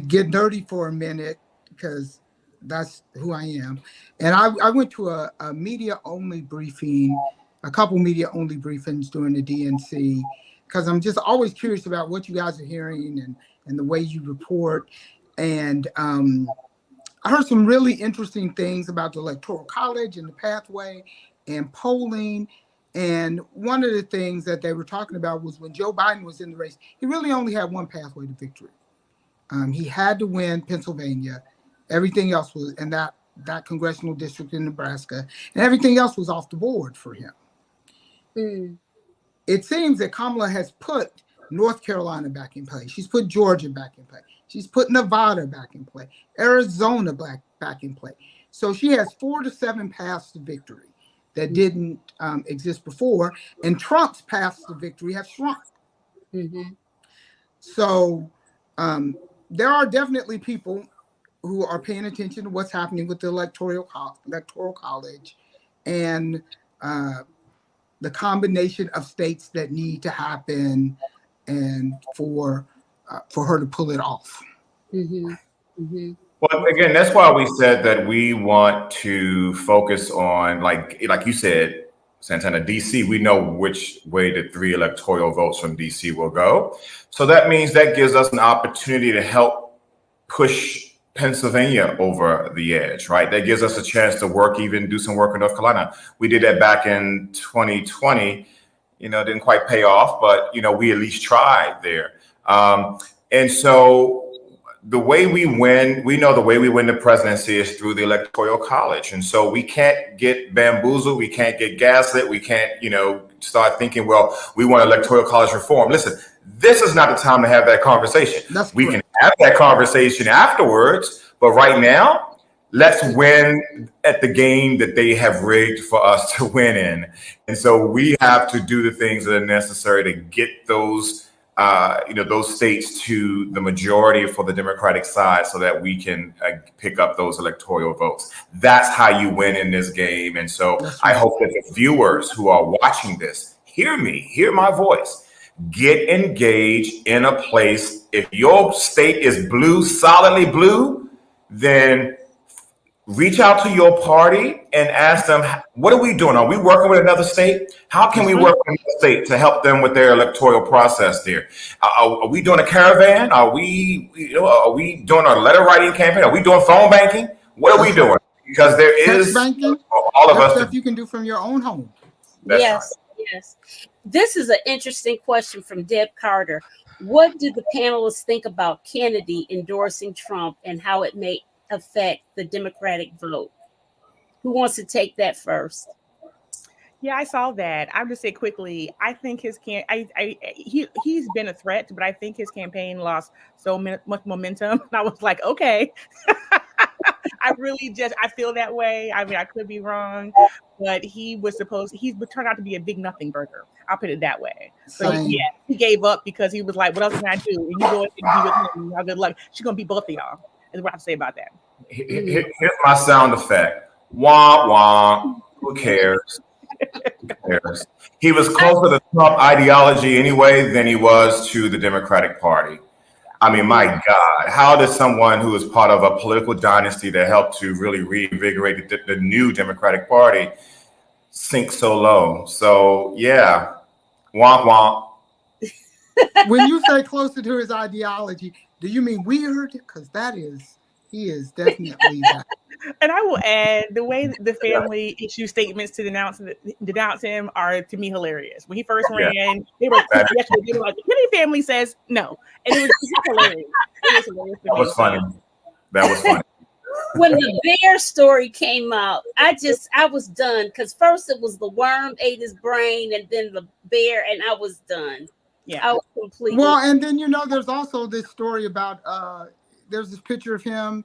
B: get dirty for a minute, because that's who I am. And I went to a media only briefing, a couple media only briefings during the DNC, because I'm just always curious about what you guys are hearing and the way you report. And I heard some really interesting things about the Electoral College and the pathway and polling. And one of the things that they were talking about was when Joe Biden was in the race, he really only had one pathway to victory. He had to win Pennsylvania. Everything else was in that congressional district in Nebraska, and everything else was off the board for him. It seems that Kamala has put North Carolina back in play. She's put Georgia back in play. She's put Nevada back in play, Arizona back in play. So she has 4 to 7 paths to victory that didn't exist before, and Trump's paths to victory have shrunk. So there are definitely people who are paying attention to what's happening with the Electoral College and the combination of states that need to happen, and for her to pull it off.
C: Well, again, that's why we said that we want to focus on, like you said, Santana, DC. We know which way the 3 electoral votes from DC will go. So that means that gives us an opportunity to help push Pennsylvania over the edge, right? That gives us a chance to work, even do some work in North Carolina. We did that back in 2020. Didn't quite pay off, but we at least tried there. And so the way we win, we know the way we win the presidency is through the electoral college. And so we can't get bamboozled. We can't get gaslit. We can't, start thinking, well, we want electoral college reform. Listen, this is not the time to have that conversation. We can have that conversation afterwards, but right now, let's win at the game that they have rigged for us to win in. And so we have to do the things that are necessary to get those states to the majority for the Democratic side so that we can pick up those electoral votes. That's how you win in this game. And so I hope that the viewers who are watching this hear my voice, get engaged in a place. If your state is blue, solidly blue, then reach out to your party and ask them, what are we doing? Are we working with another state? How can we work with another state to help them with their electoral process there? Are we doing a caravan? Are we doing a letter writing campaign? Are we doing phone banking? What are we doing? Because there is
B: banking,
C: all of us
B: stuff you can do from your own home.
A: Yes. This is an interesting question from Deb Carter. What do the panelists think about Kennedy endorsing Trump and how it may affect the Democratic vote? Who wants to take that first?
D: Yeah, I saw that. I'll just say quickly, I think he's been a threat, but I think his campaign lost so much momentum. And I was like, okay. I feel that way. I mean, I could be wrong, but he would turn out to be a big nothing burger. I'll put it that way. So yeah, he gave up because he was like, what else can I do? And you go and be with him. Y'all good luck. She's going to be both of y'all. Is what I have to say about that.
C: Here's my sound effect. Wah, wah. Who cares? He was closer to Trump ideology anyway than he was to the Democratic Party. I mean, my God, how does someone who is part of a political dynasty that helped to really reinvigorate the new Democratic Party sink so low? So, yeah, womp womp.
B: When you say closer to his ideology, do you mean weird? Because he is definitely that.
D: And I will add, the way the family issue statements to denounce him are, to me, hilarious. When he first ran, they were like, the Kennedy family says no. And it was hilarious.
C: That was funny.
A: When the bear story came out, I was done, because first it was the worm ate his brain and then the bear, and I was done.
D: Yeah.
A: I was completely.
B: Well, and then, there's also this story about, there's this picture of him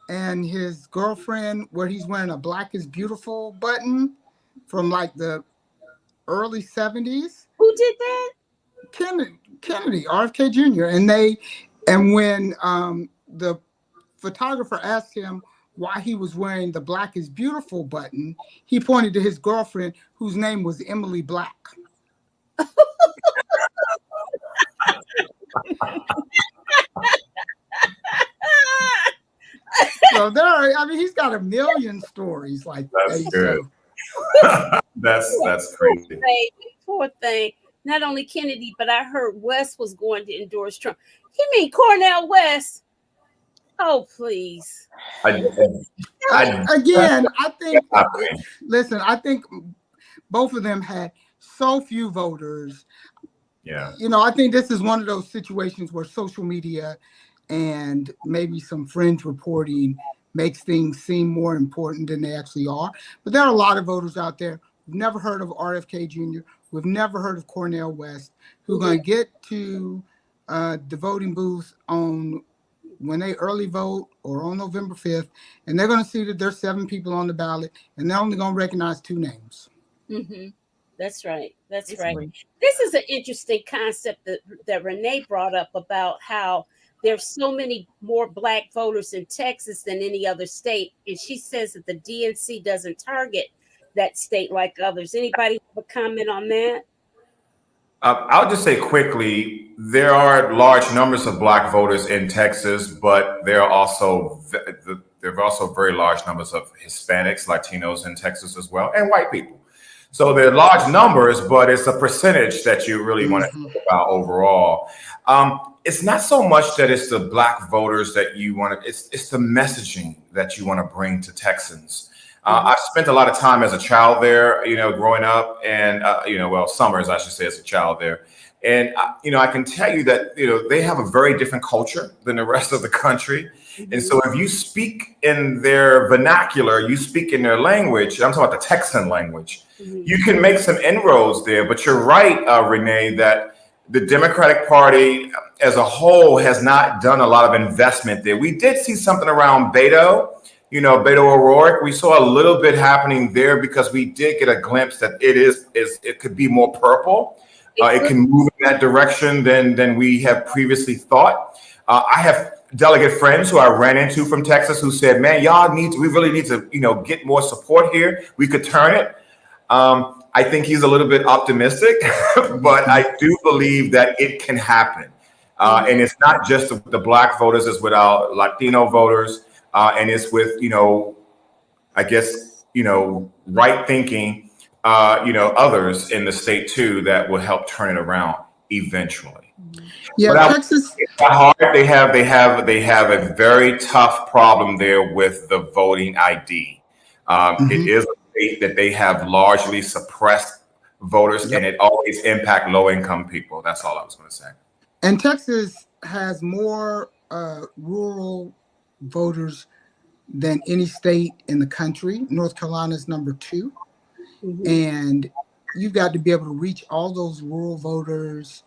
B: and his girlfriend where he's wearing a Black is Beautiful button from like the early 70s.
A: Who did that?
B: Kennedy, RFK Jr. And when the photographer asked him why he was wearing the Black is Beautiful button, he pointed to his girlfriend, whose name was Emily Black. So he's got a million stories like
C: that's
B: that.
C: Good. That's crazy.
A: Poor thing. Not only Kennedy, but I heard West was going to endorse Trump. You mean Cornel West? Oh, please.
B: I think both of them had so few voters.
C: Yeah.
B: I think this is one of those situations where social media and maybe some fringe reporting makes things seem more important than they actually are. But there are a lot of voters out there who've never heard of RFK Jr., who've never heard of Cornel West, who are going to get to the voting booths when they early vote or on November 5th, and they're going to see that there's 7 people on the ballot, and they're only going to recognize 2 names.
A: Mm-hmm. That's right. That's right. This is an interesting concept that Renee brought up about how there's so many more Black voters in Texas than any other state. And she says that the DNC doesn't target that state like others. Anybody have a comment on that?
C: I'll just say quickly, there are large numbers of Black voters in Texas, but there are also very large numbers of Hispanics, Latinos in Texas as well, and white people. So they're large numbers, but it's a percentage that you really want to think about overall. It's not so much that it's the Black voters that you want to, it's the messaging that you want to bring to Texans. I spent a lot of time as a child there, growing up, and summers, I should say, as a child there. And I can tell you that they have a very different culture than the rest of the country. And so if you speak in their vernacular, you speak in their language, I'm talking about the Texan language, you can make some inroads there. But you're right, Renee, that the Democratic Party as a whole has not done a lot of investment there. We did see something around Beto. Beto O'Rourke, we saw a little bit happening there because we did get a glimpse that it could be more purple. It can move in that direction than we have previously thought. I have delegate friends who I ran into from Texas who said, "Man, we really need to, get more support here. We could turn it." I think he's a little bit optimistic, but I do believe that it can happen. And it's not just the Black voters; it's with our Latino voters. And it's with, I guess, right thinking, others in the state too that will help turn it around eventually.
B: Yeah,
C: but
B: Texas.
C: Hard. They have a very tough problem there with the voting ID. It is a state that they have largely suppressed voters, and it always impacts low-income people. That's all I was going to say.
B: And Texas has more rural voters than any state in the country. North Carolina is number 2. And you've got to be able to reach all those rural voters.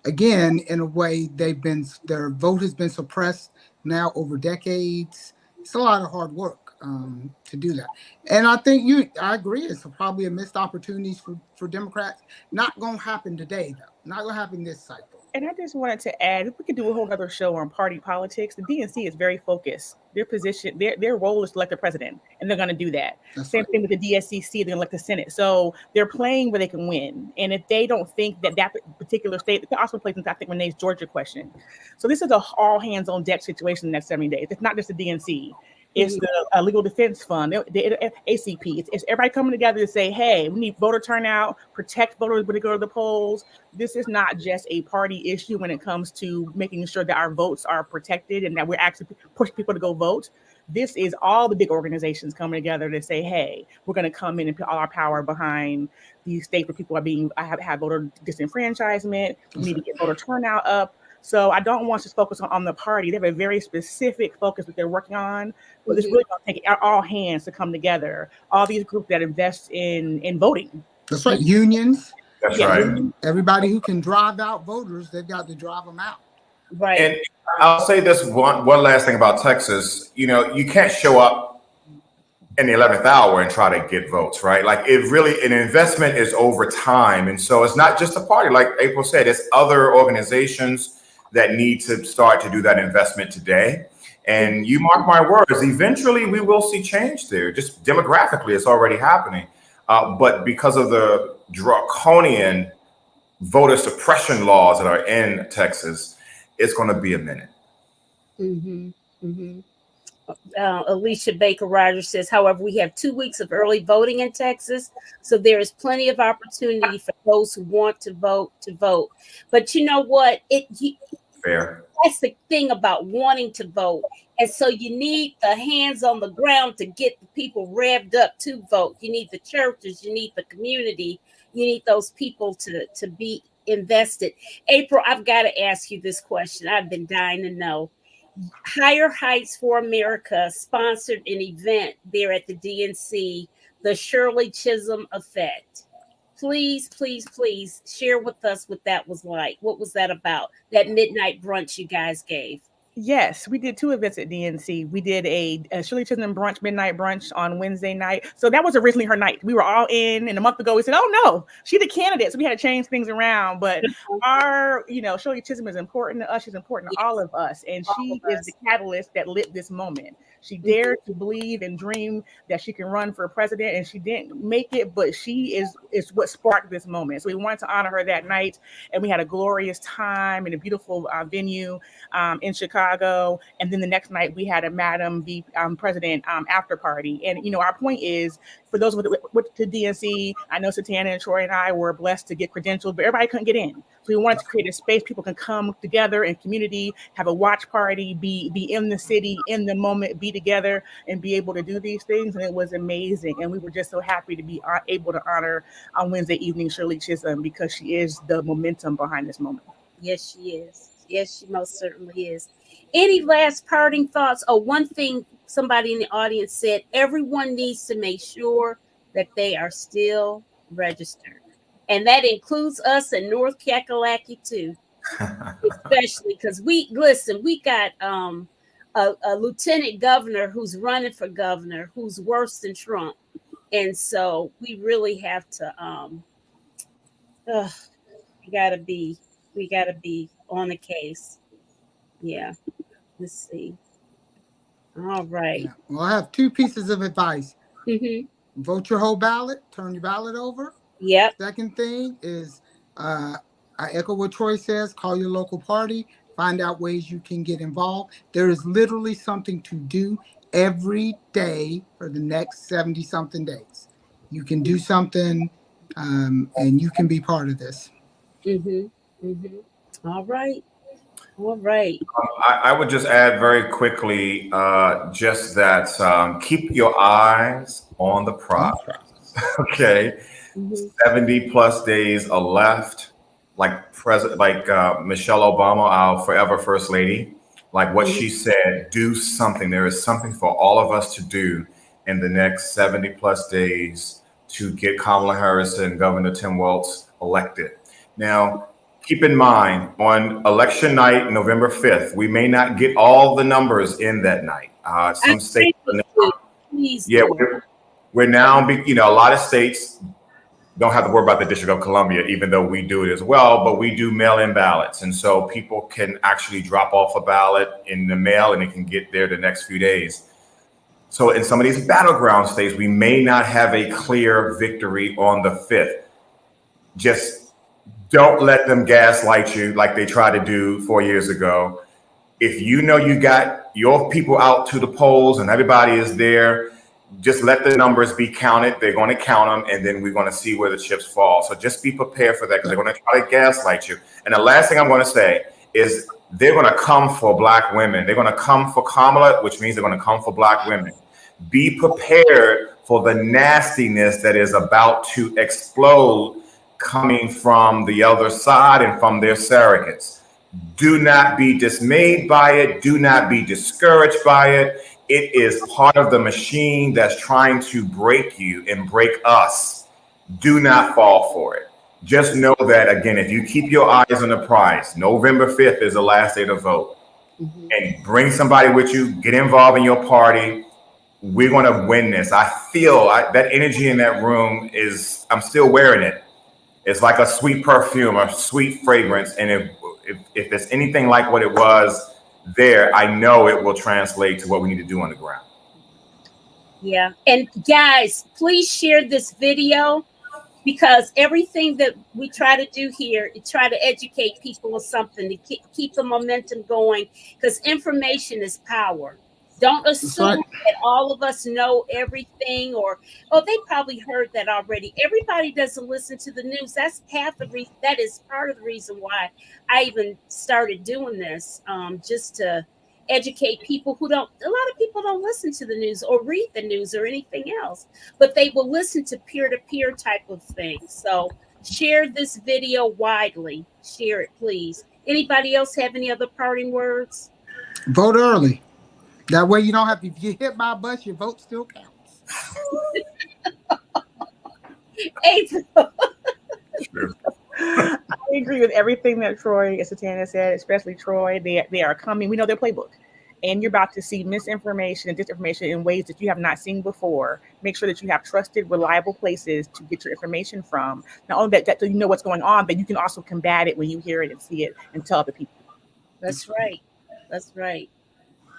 B: Again, in a way, their vote has been suppressed now over decades. It's a lot of hard work to do that. And I think I agree. It's probably a missed opportunity for Democrats. Not going to happen today, though. Not going to happen this cycle.
D: And I just wanted to add, if we could do a whole other show on party politics, the DNC is very focused. Their position, their role is to elect the president, and they're going to do that. Same thing with the DSCC, they're going to elect the Senate. So they're playing where they can win. And if they don't think that particular state, they also play, I think, Renee's Georgia question. So this is a all hands on deck situation in the next 70 days. It's not just the DNC. It's the Legal Defense Fund, the ACP. It's everybody coming together to say, hey, we need voter turnout, protect voters when they go to the polls. This is not just a party issue when it comes to making sure that our votes are protected and that we're actually pushing people to go vote. This is all the big organizations coming together to say, hey, we're going to come in and put all our power behind these states where people have voter disenfranchisement. We need to get voter turnout up. So I don't want to focus on the party. They have a very specific focus that they're working on, but it's really going to take all hands to come together. All these groups that invest in voting.
B: That's right. Unions.
C: That's right.
B: Everybody who can drive out voters, they've got to drive them out.
A: Right.
C: And I'll say this one last thing about Texas. You can't show up in the 11th hour and try to get votes, right? Like an investment is over time. And so it's not just a party. Like April said, it's other organizations that need to start to do that investment today. And you mark my words, eventually we will see change there. Just demographically, it's already happening. But because of the draconian voter suppression laws that are in Texas, it's going to be a minute.
A: Alicia Baker Rogers says, however, we have 2 weeks of early voting in Texas, so there is plenty of opportunity for those who want to vote. But you know what?
C: Fair.
A: That's the thing about wanting to vote. And so you need the hands on the ground to get the people revved up to vote. You need the churches, you need the community, you need those people to be invested. April, I've got to ask you this question. I've been dying to know. Higher Heights for America sponsored an event there at the DNC, the Shirley Chisholm Effect. Please share with us what that was like. What was that about? That midnight brunch you guys gave.
D: Yes, we did 2 events at DNC. We did a Shirley Chisholm brunch, midnight brunch on Wednesday night. So that was originally her night. We were all in, and a month ago we said, "Oh no, she's the candidate." So we had to change things around. But our, Shirley Chisholm is important to us. She's important to all of us, and
A: All
D: she
A: of
D: is
A: us.
D: the catalyst that lit this moment. She
A: Mhm.
D: dared to believe and dream that she can run for president, and she didn't make it, but she is what sparked this moment. So we wanted to honor her that night, and we had a glorious time in a beautiful venue in Chicago. And then the next night we had a Madam V President after party. And, our point is, for those with to DNC, I know Satana and Troy and I were blessed to get credentials, but everybody couldn't get in. So we wanted to create a space people can come together in community, have a watch party, be in the city, in the moment, be together and be able to do these things. And it was amazing. And we were just so happy to be able to honor on Wednesday evening Shirley Chisholm, because she is the momentum behind this moment.
A: Yes, she is. Yes, she most certainly is. Any last parting thoughts? Oh, one thing somebody in the audience said, everyone needs to make sure that they are still registered. And that includes us in North Kakalaki too, especially because we got a lieutenant governor who's running for governor who's worse than Trump. And so we really have to ugh, we gotta be on the case. Yeah. Let's see. All right.
B: Yeah. Well, I have 2 pieces of advice.
A: Mm-hmm.
B: Vote your whole ballot, turn your ballot over.
A: Yep.
B: Second thing is, I echo what Troy says, call your local party, find out ways you can get involved. There is literally something to do every day for the next 70 something days. You can do something, and you can be part of this.
A: Mm-hmm. Mm-hmm. All right. All right.
C: I would just add very quickly, just that keep your eyes on the prize. Okay,
A: Mm-hmm.
C: 70 plus days are left. Like Michelle Obama, our forever first lady, like what
A: Mm-hmm.
C: she said, do something. There is something for all of us to do in the next 70 plus days to get Kamala Harris and Governor Tim Walz elected. Now, keep in mind, on election night, November 5th, we may not get all the numbers in that night.
A: I
C: Some states,
A: think we do. Please
C: yeah,
A: do.
C: we're now, a lot of states don't have to worry about the District of Columbia, even though we do it as well, but we do mail-in ballots. And so people can actually drop off a ballot in the mail and it can get there the next few days. So in some of these battleground states, we may not have a clear victory on the 5th. Just don't let them gaslight you like they tried to do 4 years ago. If you know you got your people out to the polls and everybody is there, just let the numbers be counted. They're going to count them, and then we're going to see where the chips fall. So just be prepared for that, because they're going to try to gaslight you. And the last thing I'm going to say is they're going to come for Black women. They're going to come for Kamala, which means they're going to come for Black women. Be prepared for the nastiness that is about to explode coming from the other side and from their surrogates. Do not be dismayed by it. Do not be discouraged by it. It is part of the machine that's trying to break you and break us. Do not fall for it. Just know that, again, if you keep your eyes on the prize, November 5th is the last day to vote.
A: Mm-hmm.
C: And bring somebody with you, get involved in your party. We're going to win this. I feel that energy in that room I'm still wearing it. It's like a sweet perfume, a sweet fragrance. And if it's anything like what it was there, I know it will translate to what we need to do on the ground.
A: Yeah. And guys, please share this video, because everything that we try to do here is try to educate people on something to keep the momentum going, because information is power. Don't assume that all of us know everything, or, oh, they probably heard that already. Everybody doesn't listen to the news. That's half the reason. That is part of the reason why I even started doing this, just to educate people who don't. A lot of people don't listen to the news or read the news or anything else, but they will listen to peer-to-peer type of things. So share this video widely. Share it, please. Anybody else have any other parting words?
B: Vote early. That way you don't have to, if you hit by a bus, your vote still counts.
A: April.
C: Sure.
D: agree with everything that Troy and Satana said, especially Troy. They are coming. We know their playbook. And you're about to see misinformation and disinformation in ways that you have not seen before. Make sure that you have trusted, reliable places to get your information from. Not only that you know what's going on, but you can also combat it when you hear it and see it and tell other people.
A: That's right. That's right.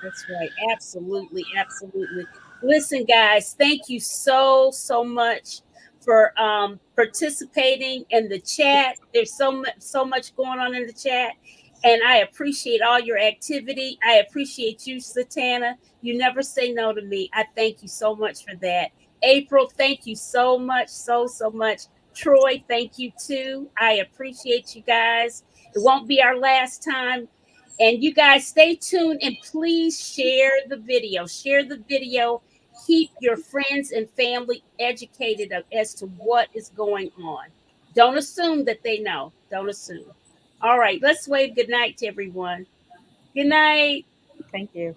A: That's right. Absolutely. Absolutely. Listen, guys, thank you so much for participating in the chat. There's so much going on in the chat. And I appreciate all your activity. I appreciate you, Satana. You never say no to me. I thank you so much for that. April, thank you so much, so much. Troy, thank you too. I appreciate you guys. It won't be our last time. And you guys stay tuned and please share the video. Share the video. Keep your friends and family educated as to what is going on. Don't assume that they know. Don't assume. All right, let's wave good night to everyone. Good night.
D: Thank you.